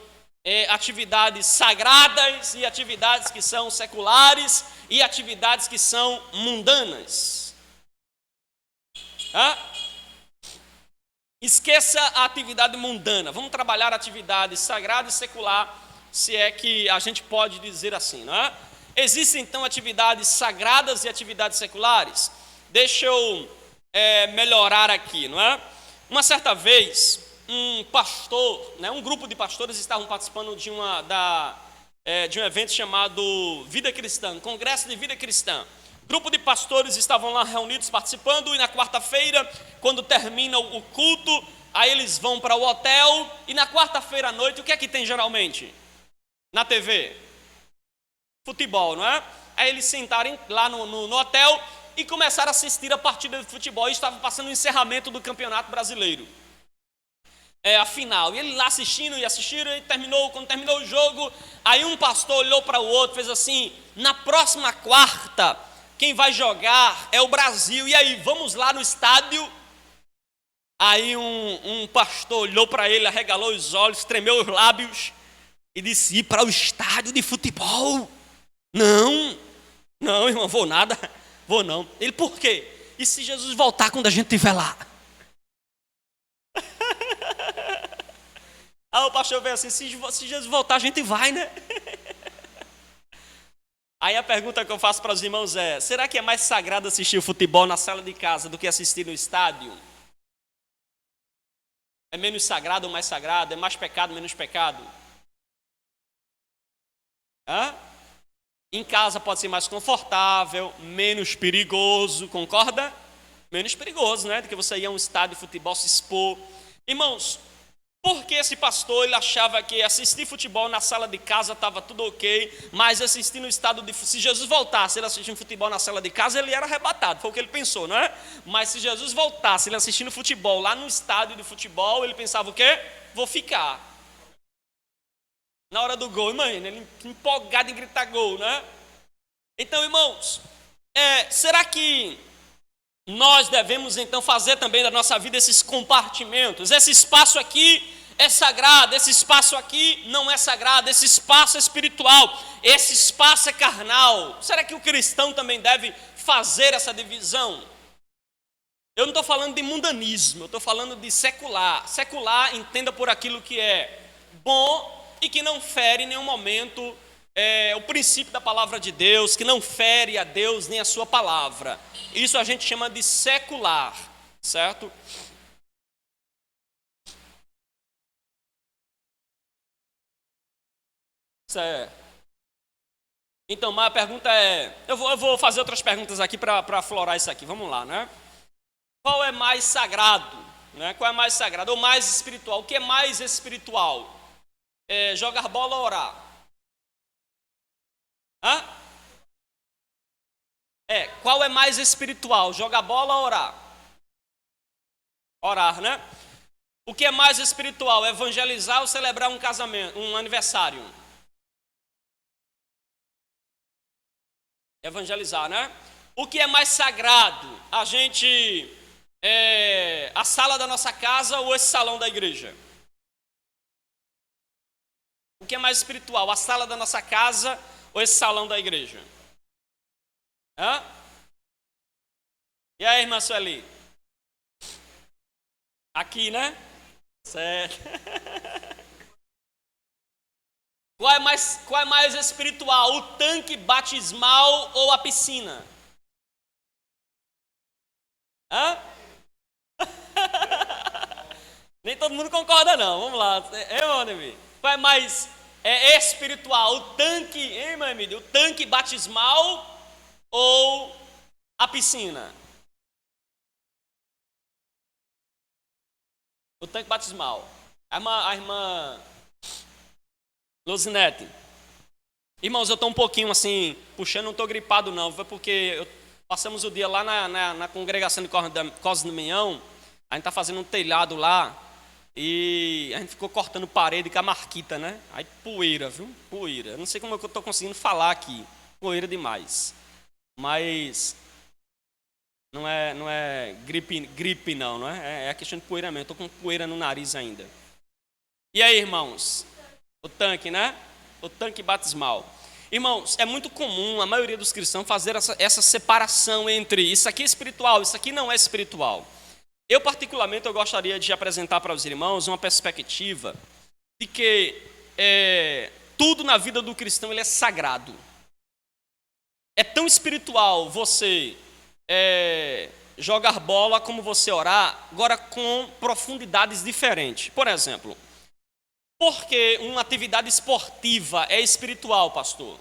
atividades sagradas, e atividades que são seculares, e atividades que são mundanas? Esqueça a atividade mundana, vamos trabalhar a atividade sagrada e secular, se é que a gente pode dizer assim, não é? Existem então atividades sagradas e atividades seculares. Deixa eu melhorar aqui, não é? Uma certa vez, um pastor, né, um grupo de pastores estavam participando de um evento chamado Vida Cristã, Congresso de Vida Cristã. Grupo de pastores estavam lá reunidos participando, e na quarta-feira, quando termina o culto, aí eles vão para o hotel, e na quarta-feira à noite, o que é que tem geralmente? Na TV? Futebol, não é? Aí eles sentaram lá no hotel e começaram a assistir a partida de futebol, e estava passando o encerramento do Campeonato Brasileiro. A final, e ele lá assistindo, e quando terminou o jogo, aí um pastor olhou para o outro, fez assim: na próxima quarta, quem vai jogar é o Brasil, e aí, vamos lá no estádio? Aí um pastor olhou para ele, arregalou os olhos, tremeu os lábios e disse: ir para o estádio de futebol? Não, irmão, vou nada, vou não. Ele: por quê? E se Jesus voltar quando a gente estiver lá? Aí o pastor veio assim: se Jesus voltar, a gente vai, né? Aí a pergunta que eu faço para os irmãos é: será que é mais sagrado assistir o futebol na sala de casa do que assistir no estádio? É menos sagrado ou mais sagrado? É mais pecado, menos pecado? Em casa pode ser mais confortável, menos perigoso, concorda? Menos perigoso, né? Do que você ir a um estádio de futebol se expor. Irmãos, por que esse pastor ele achava que assistir futebol na sala de casa estava tudo ok, mas assistir no estádio de... Se Jesus voltasse, ele assistindo futebol na sala de casa, ele era arrebatado, foi o que ele pensou, não é? Mas se Jesus voltasse, ele assistindo futebol lá no estádio de futebol, ele pensava o quê? Vou ficar. Na hora do gol, imagina, ele empolgado em gritar gol, né? Então, irmãos, será que nós devemos então fazer também da nossa vida esses compartimentos? Esse espaço aqui é sagrado, esse espaço aqui não é sagrado, esse espaço é espiritual, esse espaço é carnal. Será que o cristão também deve fazer essa divisão? Eu não estou falando de mundanismo, eu estou falando de secular. Secular, entenda por aquilo que é bom e que não fere em nenhum momento o princípio da palavra de Deus, que não fere a Deus nem a sua palavra. Isso a gente chama de secular, certo? Certo. Então, mas a pergunta é... Eu vou fazer outras perguntas aqui para aflorar isso aqui. Vamos lá, né? Qual é mais sagrado? Né? Qual é mais sagrado? Ou mais espiritual? O que é mais espiritual? Jogar bola ou orar? Hã? Qual é mais espiritual? Jogar bola ou orar? Orar, né? O que é mais espiritual? Evangelizar ou celebrar um casamento, um aniversário? Evangelizar, né? O que é mais sagrado? A sala da nossa casa ou esse salão da igreja? O que é mais espiritual? A sala da nossa casa ou esse salão da igreja? Hã? E aí, irmã Sueli? Aqui, né? Certo. Qual é mais espiritual? O tanque batismal ou a piscina? Hã? Nem todo mundo concorda, não. Vamos lá. Meu amigo? Qual é mais espiritual? O tanque, meu amigo? O tanque batismal ou a piscina? O tanque batismal. A irmã Luzinete. Irmãos, eu estou um pouquinho assim, puxando, não estou gripado não, foi porque passamos o dia lá na congregação de Cosme do Minhão, a gente está fazendo um telhado lá, e a gente ficou cortando parede com a marquita, né? Aí poeira, viu? Poeira. Eu não sei como é que eu estou conseguindo falar aqui, poeira demais. Mas não é gripe não é? É a questão de poeira mesmo, estou com poeira no nariz ainda. E aí, irmãos? O tanque, né? O tanque batismal. Irmãos, é muito comum a maioria dos cristãos fazer essa separação entre isso aqui é espiritual, isso aqui não é espiritual. Eu, particularmente, eu gostaria de apresentar para os irmãos uma perspectiva de que tudo na vida do cristão ele é sagrado. É tão espiritual você jogar bola como você orar, agora com profundidades diferentes. Por exemplo, porque uma atividade esportiva é espiritual, pastor,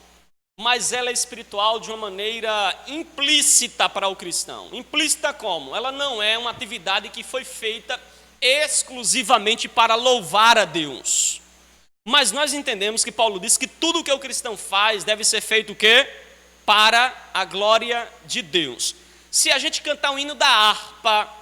mas ela é espiritual de uma maneira implícita para o cristão. Implícita como? Ela não é uma atividade que foi feita exclusivamente para louvar a Deus. Mas nós entendemos que Paulo diz que tudo que o cristão faz deve ser feito o quê? Para a glória de Deus. Se a gente cantar um hino da harpa,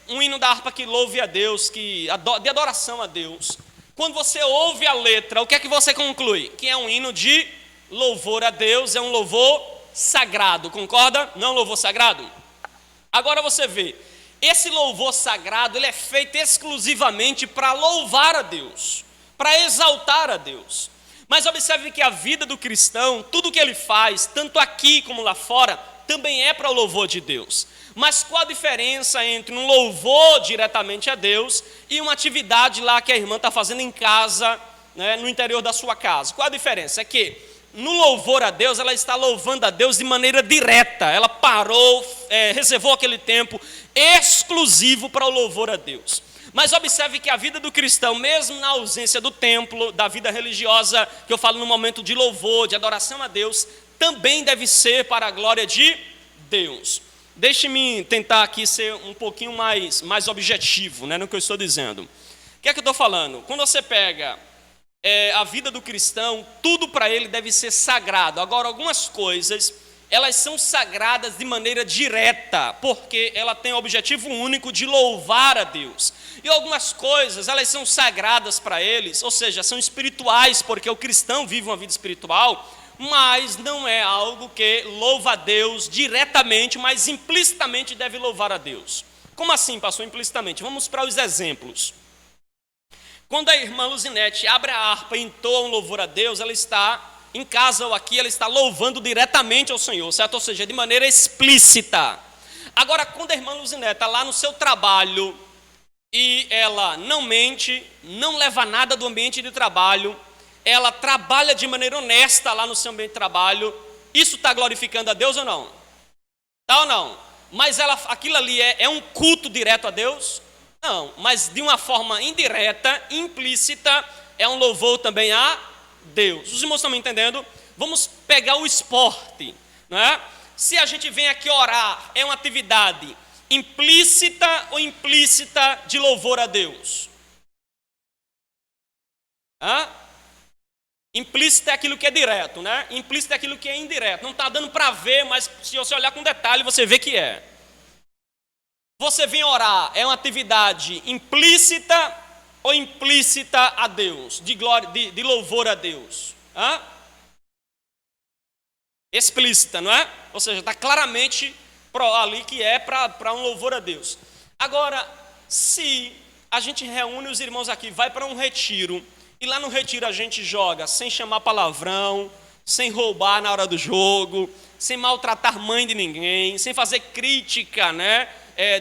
um hino da harpa que louve a Deus, de adoração a Deus. Quando você ouve a letra, o que é que você conclui? Que é um hino de louvor a Deus, é um louvor sagrado, concorda? Não é um louvor sagrado? Agora você vê, esse louvor sagrado, ele é feito exclusivamente para louvar a Deus, para exaltar a Deus. Mas observe que a vida do cristão, tudo que ele faz, tanto aqui como lá fora, também é para o louvor de Deus. Mas qual a diferença entre um louvor diretamente a Deus e uma atividade lá que a irmã está fazendo em casa, né, no interior da sua casa? Qual a diferença? É que no louvor a Deus, ela está louvando a Deus de maneira direta. Ela parou, reservou aquele tempo exclusivo para o louvor a Deus. Mas observe que a vida do cristão, mesmo na ausência do templo, da vida religiosa, que eu falo no momento de louvor, de adoração a Deus, também deve ser para a glória de Deus. Deixe-me tentar aqui ser um pouquinho mais objetivo, né, no que eu estou dizendo. O que é que eu estou falando? Quando você pega a vida do cristão, tudo para ele deve ser sagrado. Agora, algumas coisas, elas são sagradas de maneira direta, porque ela tem o objetivo único de louvar a Deus. E algumas coisas, elas são sagradas para eles, ou seja, são espirituais, porque o cristão vive uma vida espiritual, mas não é algo que louva a Deus diretamente, mas implicitamente deve louvar a Deus. Como assim, pastor, implicitamente? Vamos para os exemplos. Quando a irmã Luzinete abre a harpa e entoa um louvor a Deus, ela está em casa ou aqui, ela está louvando diretamente ao Senhor, certo? Ou seja, de maneira explícita. Agora, quando a irmã Luzinete está lá no seu trabalho e ela não mente, não leva nada do ambiente de trabalho, ela trabalha de maneira honesta lá no seu ambiente de trabalho, isso está glorificando a Deus ou não? Tá ou não? Mas aquilo ali é um culto direto a Deus? Não, mas de uma forma indireta, implícita, é um louvor também a Deus. Os irmãos estão me entendendo? Vamos pegar o esporte, não é? Se a gente vem aqui orar, é uma atividade implícita ou implícita de louvor a Deus? Implícito é aquilo que é direto, né? Implícito é aquilo que é indireto. Não está dando para ver, mas se você olhar com detalhe, você vê que é. Você vem orar, é uma atividade implícita ou implícita a Deus, de glória, de louvor a Deus? Explícita, não é? Ou seja, está claramente ali que é para um louvor a Deus. Agora, se a gente reúne os irmãos aqui, vai para um retiro, e lá no retiro a gente joga sem chamar palavrão, sem roubar na hora do jogo, sem maltratar mãe de ninguém, sem fazer crítica, né?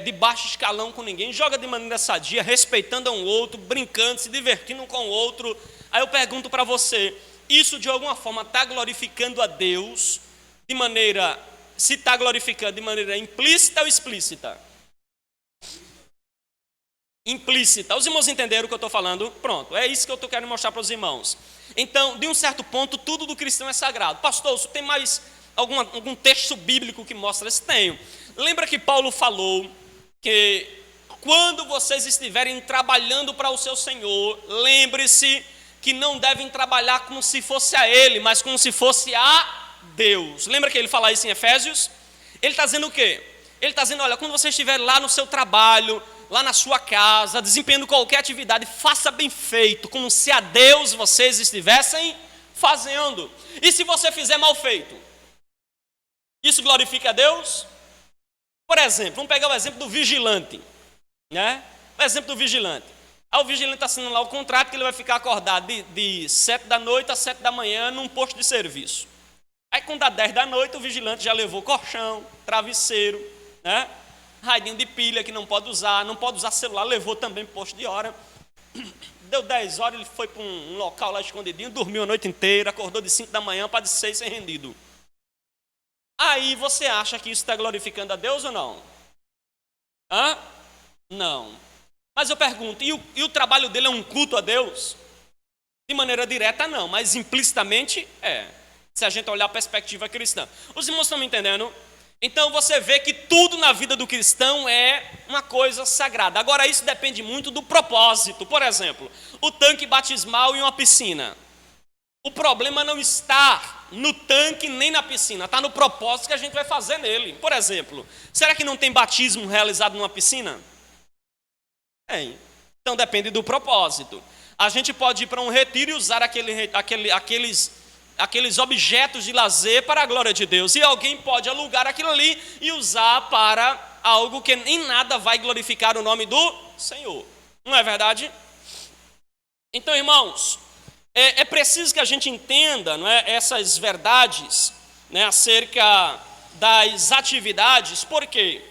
De baixo escalão com ninguém, joga de maneira sadia, respeitando um outro, brincando, se divertindo um com o outro. Aí eu pergunto para você, isso de alguma forma está glorificando a Deus de maneira, se está glorificando de maneira implícita ou explícita? Implícita. Os irmãos entenderam o que eu estou falando? Pronto, é isso que eu estou querendo mostrar para os irmãos. Então, de um certo ponto, tudo do cristão é sagrado. Pastor, você tem mais algum texto bíblico que mostra isso? Tenho. Lembra que Paulo falou que quando vocês estiverem trabalhando para o seu Senhor, lembre-se que não devem trabalhar como se fosse a Ele, mas como se fosse a Deus. Lembra que ele fala isso em Efésios? Ele está dizendo o quê? Ele está dizendo, olha, quando você estiver lá no seu trabalho, lá na sua casa, desempenhando qualquer atividade, faça bem feito, como se a Deus vocês estivessem fazendo. E se você fizer mal feito, isso glorifica a Deus? Por exemplo, vamos pegar o exemplo do vigilante, né? O exemplo do vigilante. Aí o vigilante está assinando lá o contrato que ele vai ficar acordado de 7 da noite a 7 da manhã num posto de serviço. Aí quando dá 10 da noite, o vigilante já levou colchão, travesseiro, né? Radinho de pilha que não pode usar celular, levou também posto de hora. Deu 10 horas, ele foi para um local lá escondidinho, dormiu a noite inteira, acordou de 5 da manhã para de 6 ser rendido. Aí você acha que isso está glorificando a Deus ou não? Não. Mas eu pergunto, e o trabalho dele é um culto a Deus? De maneira direta não, mas implicitamente é. Se a gente olhar a perspectiva cristã. Os irmãos estão me entendendo? Então você vê que tudo na vida do cristão é uma coisa sagrada. Agora isso depende muito do propósito. Por exemplo, o tanque batismal e uma piscina. O problema não está no tanque nem na piscina, está no propósito que a gente vai fazer nele. Por exemplo, será que não tem batismo realizado numa piscina? Tem. Então depende do propósito. A gente pode ir para um retiro e usar aqueles objetos de lazer para a glória de Deus. E alguém pode alugar aquilo ali e usar para algo que em nada vai glorificar o nome do Senhor. Não é verdade? Então, irmãos, é preciso que a gente entenda, não é, essas verdades, né, acerca das atividades, porque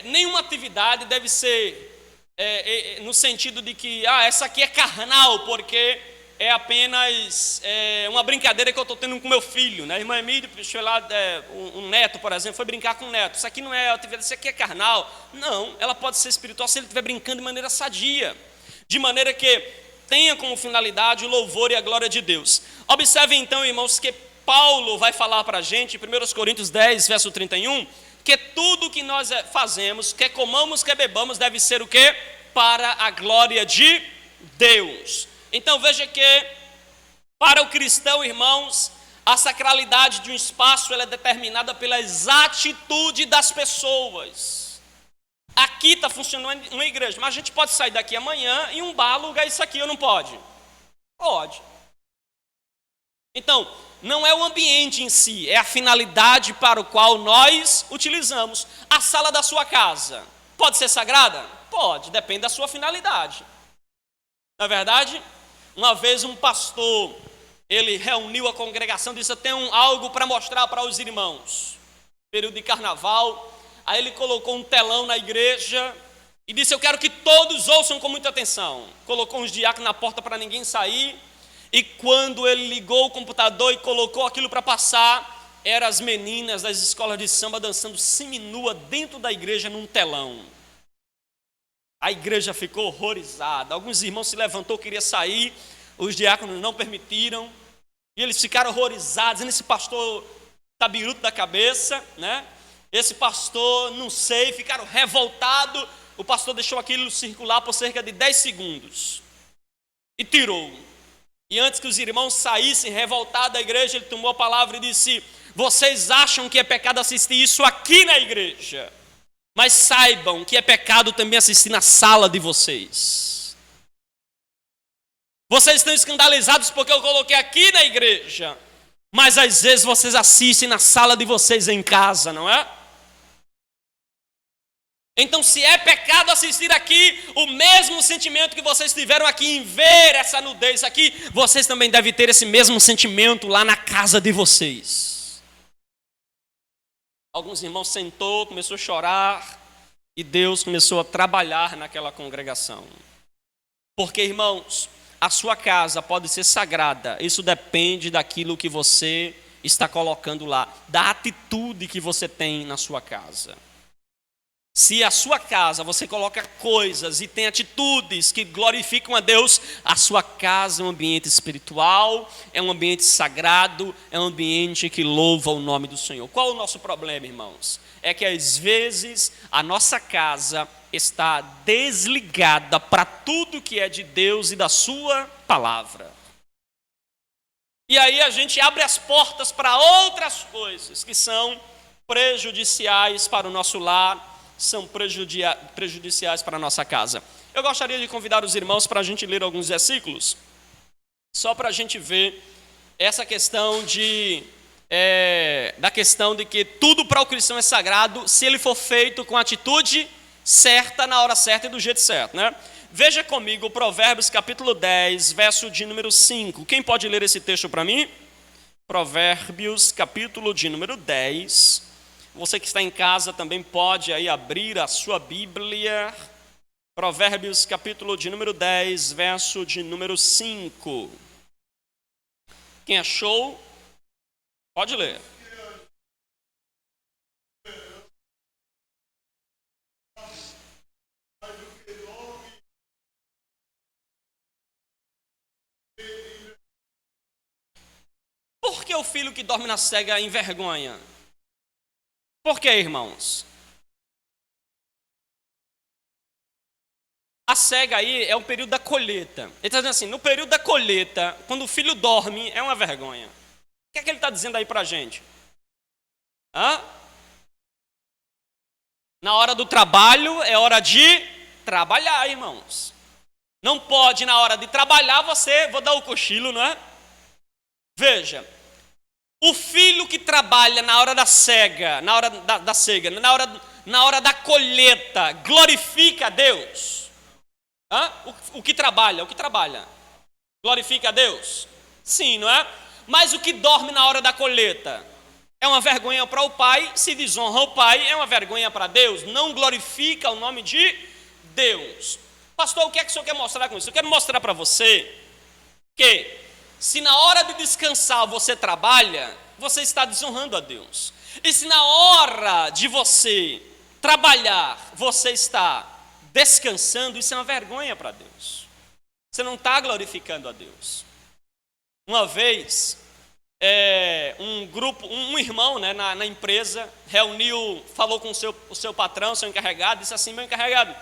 nenhuma atividade deve ser no sentido de que essa aqui é carnal, porque é apenas uma brincadeira que eu estou tendo com meu filho, né? A irmã Emília, um neto, por exemplo, foi brincar com o neto. Isso aqui não é atividade, isso aqui é carnal. Não, ela pode ser espiritual se ele estiver brincando de maneira sadia, de maneira que tenha como finalidade o louvor e a glória de Deus. Observem então, irmãos, que Paulo vai falar para a gente, em 1 Coríntios 10, verso 31, que tudo que nós fazemos, quer comamos, quer bebamos, deve ser o quê? Para a glória de Deus. Então veja que para o cristão, irmãos, a sacralidade de um espaço ela é determinada pelas atitudes das pessoas. Aqui está funcionando uma igreja, mas a gente pode sair daqui amanhã e um bar alugar isso aqui, ou não pode? Pode. Então, não é o ambiente em si, é a finalidade para o qual nós utilizamos. A sala da sua casa pode ser sagrada? Pode, depende da sua finalidade. Na verdade, uma vez um pastor, ele reuniu a congregação e disse: eu tenho algo para mostrar para os irmãos. Período de carnaval, aí ele colocou um telão na igreja e disse: eu quero que todos ouçam com muita atenção. Colocou uns diáconos na porta para ninguém sair, e quando ele ligou o computador e colocou aquilo para passar, eram as meninas das escolas de samba dançando seminua dentro da igreja num telão. A igreja ficou horrorizada, alguns irmãos se levantou, queria sair, os diáconos não permitiram, e eles ficaram horrorizados, dizendo: esse pastor está biruto da cabeça, né? Esse pastor, não sei, ficaram revoltados. O pastor deixou aquilo circular por cerca de 10 segundos e tirou. E antes que os irmãos saíssem revoltados da igreja, ele tomou a palavra e disse: vocês acham que é pecado assistir isso aqui na igreja, mas saibam que é pecado também assistir na sala de vocês. Vocês estão escandalizados porque eu coloquei aqui na igreja, mas às vezes vocês assistem na sala de vocês em casa, não é? Então, se é pecado assistir aqui, o mesmo sentimento que vocês tiveram aqui em ver essa nudez aqui, vocês também devem ter esse mesmo sentimento lá na casa de vocês. Alguns irmãos sentou, começou a chorar, e Deus começou a trabalhar naquela congregação. Porque, irmãos, a sua casa pode ser sagrada, isso depende daquilo que você está colocando lá, da atitude que você tem na sua casa. Se a sua casa você coloca coisas e tem atitudes que glorificam a Deus, a sua casa é um ambiente espiritual, é um ambiente sagrado, é um ambiente que louva o nome do Senhor. Qual o nosso problema, irmãos? É que às vezes a nossa casa está desligada para tudo que é de Deus e da sua palavra. E aí a gente abre as portas para outras coisas que são prejudiciais para o nosso lar, são prejudiciais para a nossa casa. Eu gostaria de convidar os irmãos para a gente ler alguns versículos, só para a gente ver essa questão da questão de que tudo para o cristão é sagrado se ele for feito com a atitude certa, na hora certa e do jeito certo, né? Veja comigo Provérbios capítulo 10, verso de número 5. Quem pode ler esse texto para mim? Provérbios capítulo de número 10. Você que está em casa também pode aí abrir a sua Bíblia. Provérbios capítulo de número 10, verso de número 5. Quem achou, pode ler. Por que o filho que dorme na cega envergonha? Por que, irmãos? A cega aí é o período da colheita. Ele está dizendo assim, no período da colheita, quando o filho dorme, é uma vergonha. O que é que ele está dizendo aí para a gente? Na hora do trabalho, é hora de trabalhar, irmãos. Não pode, na hora de trabalhar, vou dar o cochilo, não é? Veja, o filho que trabalha na hora da cega, na hora da colheita, glorifica a Deus? O que trabalha, glorifica a Deus? Sim, não é? Mas o que dorme na hora da colheita é uma vergonha para o pai, se desonra o pai, é uma vergonha para Deus, não glorifica o nome de Deus. Pastor, o que é que o senhor quer mostrar com isso? Eu quero mostrar para você que se na hora de descansar você trabalha, você está desonrando a Deus. E se na hora de você trabalhar, você está descansando, isso é uma vergonha para Deus. Você não está glorificando a Deus. Uma vez, um irmão, né, na empresa, falou com o seu patrão, seu encarregado, disse assim: meu encarregado,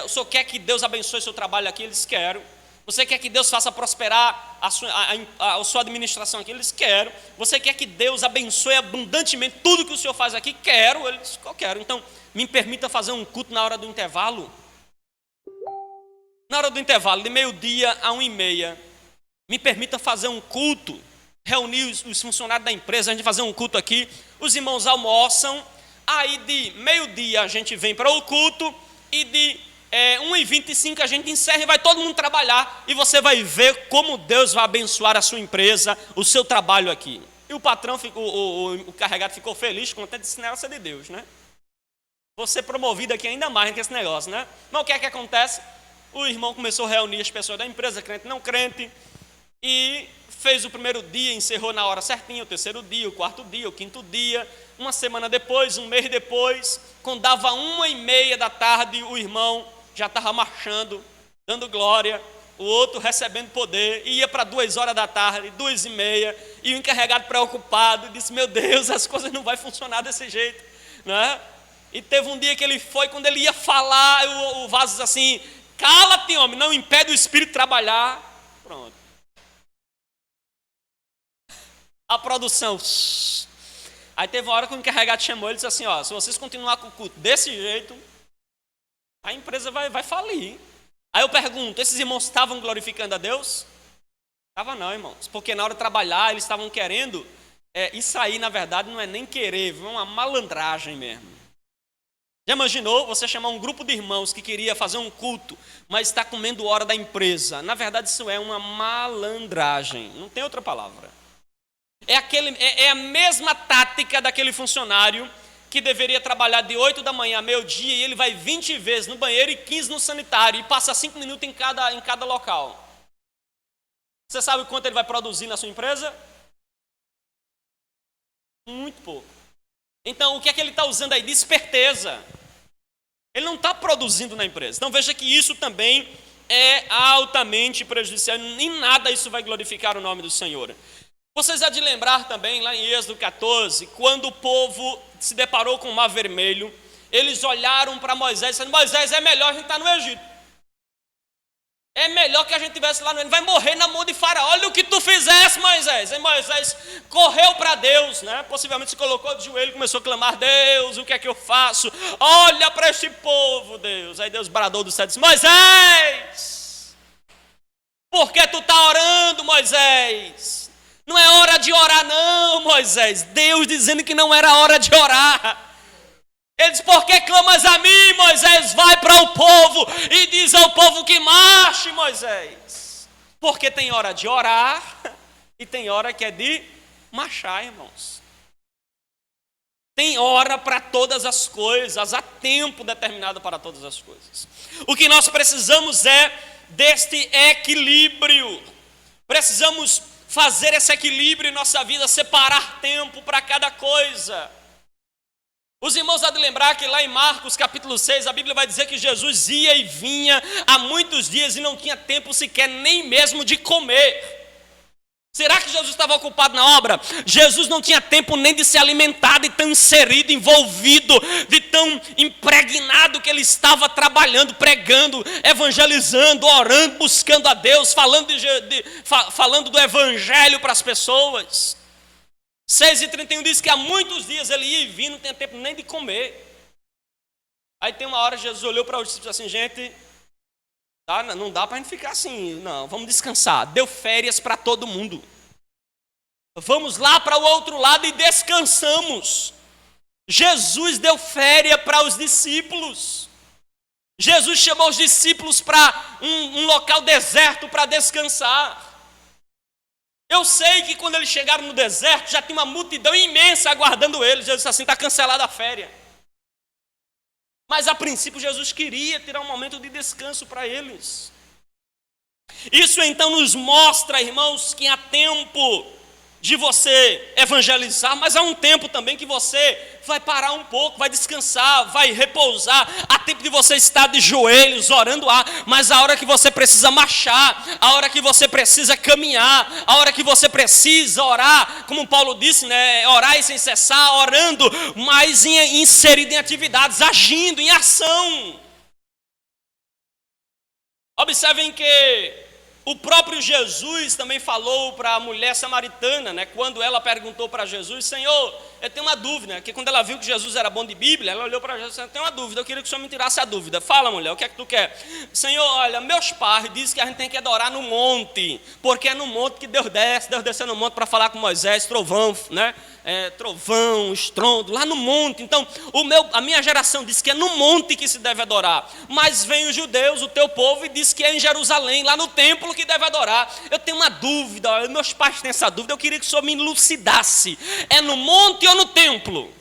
o senhor quer que Deus abençoe o seu trabalho aqui? Eles querem. Você quer que Deus faça prosperar a sua administração aqui? Eles querem. Você quer que Deus abençoe abundantemente tudo que o senhor faz aqui? Quero. Ele disse: eu quero. Então, me permita fazer um culto na hora do intervalo. Na hora do intervalo, de 12:00 a 1:30, me permita fazer um culto. Reunir os funcionários da empresa, a gente fazer um culto aqui. Os irmãos almoçam. Aí de 12:00 a gente vem para o culto. E de 1h25 a gente encerra e vai todo mundo trabalhar. E você vai ver como Deus vai abençoar a sua empresa, o seu trabalho aqui. E o patrão, o carregado ficou feliz, contente, esse negócio é de Deus, né? Você promovido aqui ainda mais que esse negócio, né? Mas o que é que acontece? O irmão começou a reunir as pessoas da empresa, crente e não crente, e fez o primeiro dia, encerrou na hora certinha, o terceiro dia, o quarto dia, o quinto dia. Uma semana depois, um mês depois, quando dava 1h30 da tarde, o irmão já estava marchando, dando glória, o outro recebendo poder, e ia para 2 horas da tarde, 2h30, e o encarregado preocupado, disse, meu Deus, as coisas não vão funcionar desse jeito, né? E teve um dia que ele foi, quando ele ia falar, o vaso disse assim, cala-te, homem, não impede o espírito trabalhar. Pronto. A produção. Aí teve uma hora que o encarregado chamou ele e disse assim, ó, se vocês continuar com o culto desse jeito, a empresa vai falir. Aí eu pergunto, esses irmãos estavam glorificando a Deus? Estava não, irmãos, porque na hora de trabalhar eles estavam querendo, isso aí na verdade não é nem querer, é uma malandragem mesmo. Já imaginou você chamar um grupo de irmãos que queria fazer um culto, mas está comendo hora da empresa? Na verdade isso é uma malandragem, não tem outra palavra. É a mesma tática daquele funcionário que deveria trabalhar de 8 da manhã a meio-dia e ele vai 20 vezes no banheiro e 15 no sanitário e passa 5 minutos em cada local. Você sabe quanto ele vai produzir na sua empresa? Muito pouco. Então, o que é que ele está usando aí? De esperteza. Ele não está produzindo na empresa. Então, veja que isso também é altamente prejudicial. Em nada isso vai glorificar o nome do Senhor. Vocês há de lembrar também, lá em Êxodo 14, quando o povo se deparou com o Mar Vermelho, eles olharam para Moisés e disseram, Moisés, é melhor a gente estar no Egito. É melhor que a gente estivesse lá no Egito. Vai morrer na mão de Faraó. Olha o que tu fizeste, Moisés. Aí Moisés correu para Deus, né? Possivelmente se colocou de joelho e começou a clamar, Deus, o que é que eu faço? Olha para este povo, Deus. Aí Deus bradou do céu e disse, Moisés, por que tu está orando, Moisés? Não é hora de orar não, Moisés. Deus dizendo que não era hora de orar. Ele diz, por que clamas a mim, Moisés? Vai para o povo e diz ao povo que marche, Moisés. Porque tem hora de orar e tem hora que é de marchar, irmãos. Tem hora para todas as coisas, há tempo determinado para todas as coisas. O que nós precisamos é deste equilíbrio. Precisamos fazer esse equilíbrio em nossa vida, separar tempo para cada coisa. Os irmãos há de lembrar que lá em Marcos capítulo 6, a Bíblia vai dizer que Jesus ia e vinha há muitos dias e não tinha tempo sequer nem mesmo de comer. Será que Jesus estava ocupado na obra? Jesus não tinha tempo nem de se alimentar, de tão inserido, envolvido, de tão impregnado que ele estava trabalhando, pregando, evangelizando, orando, buscando a Deus, falando do evangelho para as pessoas. 6h31 diz que há muitos dias ele ia e vinha, não tinha tempo nem de comer. Aí tem uma hora Jesus olhou para os discípulos assim, gente, não dá para a gente ficar assim, não, vamos descansar. Deu férias para todo mundo. Vamos lá para o outro lado e descansamos. Jesus deu férias para os discípulos. Jesus chamou os discípulos para um local deserto para descansar. Eu sei que quando eles chegaram no deserto, já tinha uma multidão imensa aguardando eles. Jesus disse assim, está cancelada a férias. Mas a princípio Jesus queria tirar um momento de descanso para eles. Isso então nos mostra, irmãos, que há tempo de você evangelizar, mas há um tempo também que você vai parar um pouco, vai descansar, vai repousar. Há tempo de você estar de joelhos, orando mas a hora que você precisa marchar, a hora que você precisa caminhar, a hora que você precisa orar, como Paulo disse, né? Orar e sem cessar, orando, mas inserido em atividades, agindo em ação. Observem que o próprio Jesus também falou para a mulher samaritana, né, quando ela perguntou para Jesus, Senhor, eu tenho uma dúvida, porque quando ela viu que Jesus era bom de Bíblia, ela olhou para Jesus e disse, eu tenho uma dúvida, eu queria que o Senhor me tirasse a dúvida. Fala, mulher, o que é que tu quer? Senhor, olha, meus pais dizem que a gente tem que adorar no monte, porque é no monte que Deus desceu no monte para falar com Moisés, trovão, né? trovão, estrondo, lá no monte. Então, a minha geração diz que é no monte que se deve adorar. Mas vem os judeus, o teu povo, e diz que é em Jerusalém, lá no templo que deve adorar. Eu tenho uma dúvida, meus pais têm essa dúvida, eu queria que o senhor me elucidasse. É no monte ou no templo?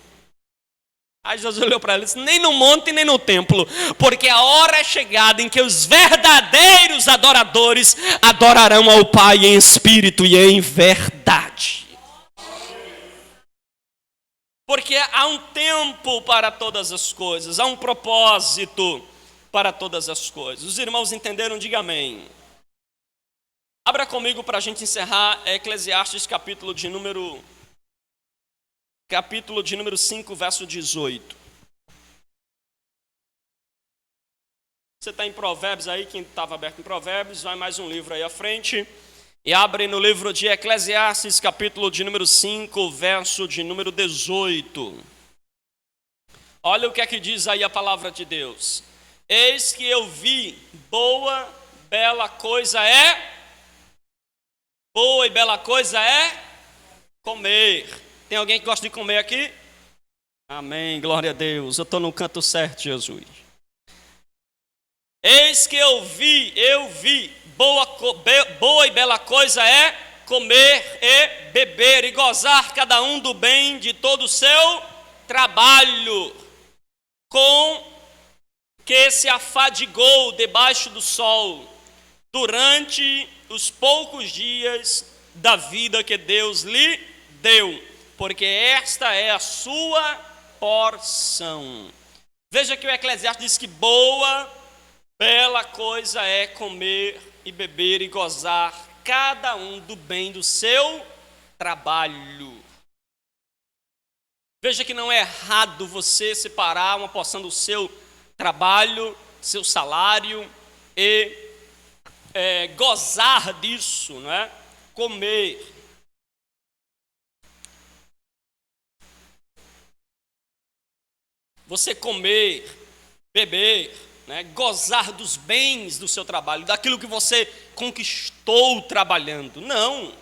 Aí Jesus olhou para ele e disse: nem no monte nem no templo, porque a hora é chegada em que os verdadeiros adoradores adorarão ao Pai em espírito e em verdade. Porque há um tempo para todas as coisas, há um propósito para todas as coisas. Os irmãos entenderam? Diga amém. Abra comigo para a gente encerrar Eclesiastes capítulo de número 5, verso 18. Você está em Provérbios aí, quem estava aberto em Provérbios, vai mais um livro aí à frente. E abre no livro de Eclesiastes, capítulo de número 5, verso de número 18. Olha o que é que diz aí a palavra de Deus. Eis que eu vi, boa e bela coisa é comer. Tem alguém que gosta de comer aqui? Amém, glória a Deus. Eu estou no canto certo, Jesus. Eis que eu vi, boa e bela coisa é comer e beber e gozar cada um do bem de todo o seu trabalho, com que se afadigou debaixo do sol, durante os poucos dias da vida que Deus lhe deu, porque esta é a sua porção. Veja que o Eclesiastes diz que boa, bela coisa é comer e beber e gozar cada um do bem do seu trabalho. Veja que não é errado você separar uma porção do seu trabalho, seu salário e gozar disso, não é? Comer. Você comer, beber, né? Gozar dos bens do seu trabalho, daquilo que você conquistou trabalhando. Não.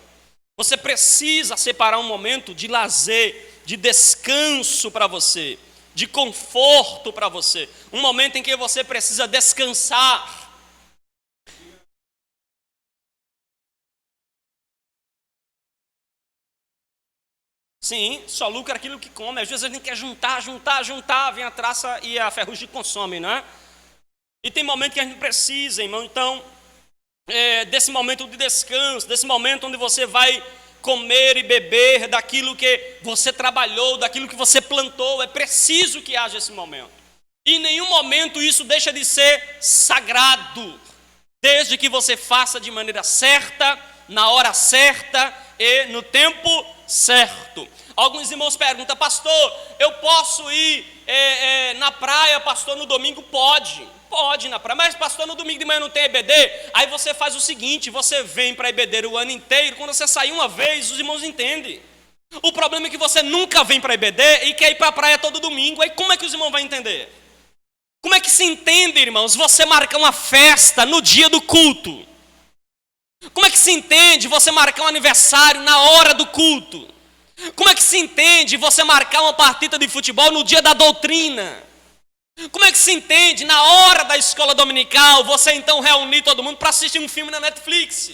Você precisa separar um momento de lazer, de descanso para você, de conforto para você. Um momento em que você precisa descansar. Sim, só lucra aquilo que come. Às vezes a gente quer juntar, vem a traça e a ferrugem consome, não é? E tem momento que a gente precisa, irmão, então, desse momento de descanso, desse momento onde você vai comer e beber daquilo que você trabalhou, daquilo que você plantou. É preciso que haja esse momento. E em nenhum momento isso deixa de ser sagrado, desde que você faça de maneira certa, na hora certa e no tempo certo. Alguns irmãos perguntam: pastor, eu posso ir na praia, pastor, no domingo? Pode ir na praia, mas pastor, no domingo de manhã não tem EBD? Aí você faz o seguinte: você vem para EBD o ano inteiro. Quando você sair uma vez, os irmãos entendem. O problema é que você nunca vem para EBD e quer ir para a praia todo domingo. Aí como é que os irmãos vão entender? Como é que se entende, irmãos, você marcar uma festa no dia do culto? Como é que se entende você marcar um aniversário na hora do culto? Como é que se entende você marcar uma partida de futebol no dia da doutrina? Como é que se entende na hora da escola dominical você então reunir todo mundo para assistir um filme na Netflix?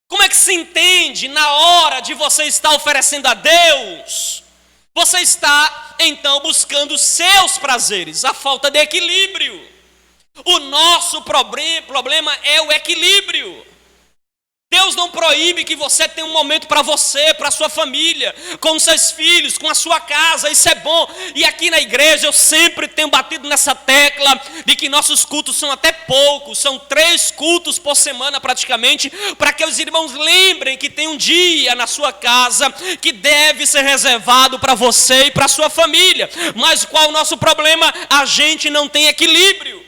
Como é que se entende na hora de você estar oferecendo a Deus? Você está então buscando os seus prazeres, a falta de equilíbrio. O nosso problema é o equilíbrio. Deus não proíbe que você tenha um momento para você, para a sua família, com os seus filhos, com a sua casa. Isso é bom. E aqui na igreja eu sempre tenho batido nessa tecla de que nossos cultos são até poucos, são 3 cultos por semana praticamente, para que os irmãos lembrem que tem um dia na sua casa que deve ser reservado para você e para a sua família. Mas qual o nosso problema? A gente não tem equilíbrio.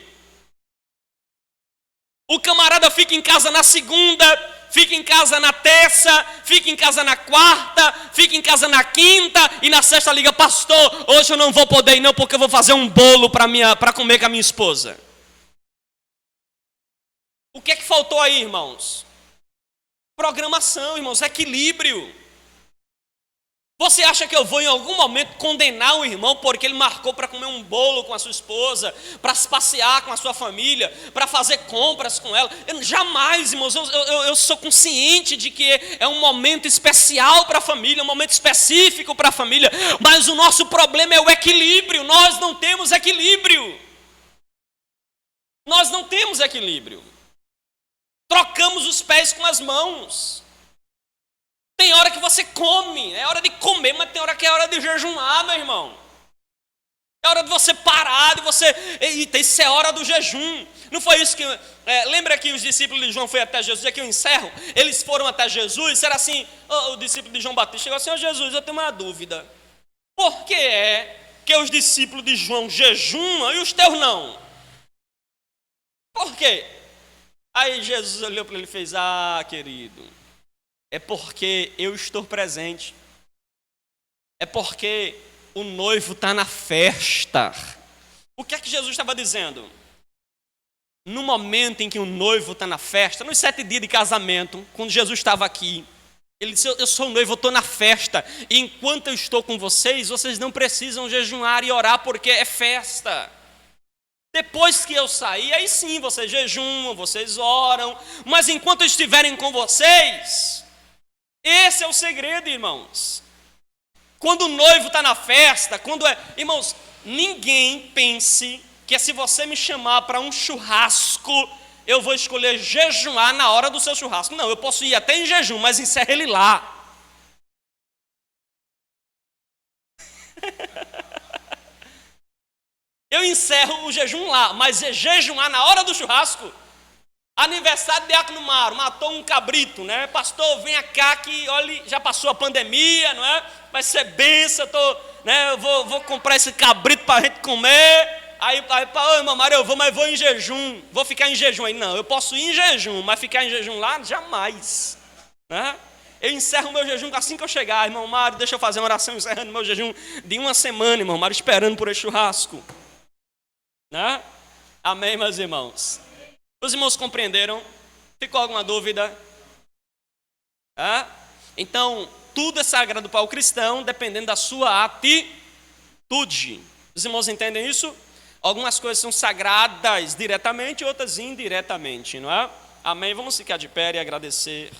O camarada fica em casa na segunda, fica em casa na terça, fica em casa na quarta, fica em casa na quinta e na sexta liga: pastor, hoje eu não vou poder ir não, porque eu vou fazer um bolo para comer com a minha esposa. O que é que faltou aí, irmãos? Programação, irmãos, equilíbrio. Você acha que eu vou em algum momento condenar um irmão porque ele marcou para comer um bolo com a sua esposa, para se passear com a sua família, para fazer compras com ela? Jamais, irmãos, eu sou consciente de que é um momento especial para a família, um momento específico para a família, mas o nosso problema é o equilíbrio. Nós não temos equilíbrio. Nós não temos equilíbrio. Trocamos os pés com as mãos. Tem hora que você come, é hora de comer, mas tem hora que é hora de jejuar, meu irmão. É hora de você parar, de você... Eita, isso é hora do jejum. Não foi isso que... lembra que os discípulos de João foram até Jesus, aqui eu encerro, eles foram até Jesus, era assim, o discípulo de João Batista chegou assim, ó Jesus, eu tenho uma dúvida. Por que é que os discípulos de João jejumam e os teus não? Por quê? Aí Jesus olhou para ele e fez, querido... É porque eu estou presente. É porque o noivo está na festa. O que é que Jesus estava dizendo? No momento em que o noivo está na festa, nos 7 dias de casamento, quando Jesus estava aqui, ele disse, eu sou o noivo, eu estou na festa. E enquanto eu estou com vocês, vocês não precisam jejuar e orar, porque é festa. Depois que eu sair, aí sim, vocês jejumam, vocês oram. Mas enquanto estiverem com vocês... Esse é o segredo, irmãos. Quando o noivo está na festa, irmãos, ninguém pense que se você me chamar para um churrasco, eu vou escolher jejuar na hora do seu churrasco. Não, eu posso ir até em jejum, mas encerra ele lá. Eu encerro o jejum lá, mas jejuar na hora do churrasco... Aniversário de Diácono Maro, matou um cabrito, né? Pastor, vem cá que, olha, já passou a pandemia, não é? Vai ser benção, eu vou comprar esse cabrito para a gente comer. Aí irmão Mário, eu vou, mas vou em jejum, vou ficar em jejum. Aí, não, eu posso ir em jejum, mas ficar em jejum lá, jamais. Né? Eu encerro o meu jejum assim que eu chegar, irmão Mário, deixa eu fazer uma oração encerrando o meu jejum de uma semana, irmão Mário, esperando por esse churrasco. Né? Amém, meus irmãos? Os irmãos compreenderam? Ficou alguma dúvida? Então, tudo é sagrado para o cristão, dependendo da sua atitude. Os irmãos entendem isso? Algumas coisas são sagradas diretamente, outras indiretamente, não é? Amém? Vamos ficar de pé e agradecer.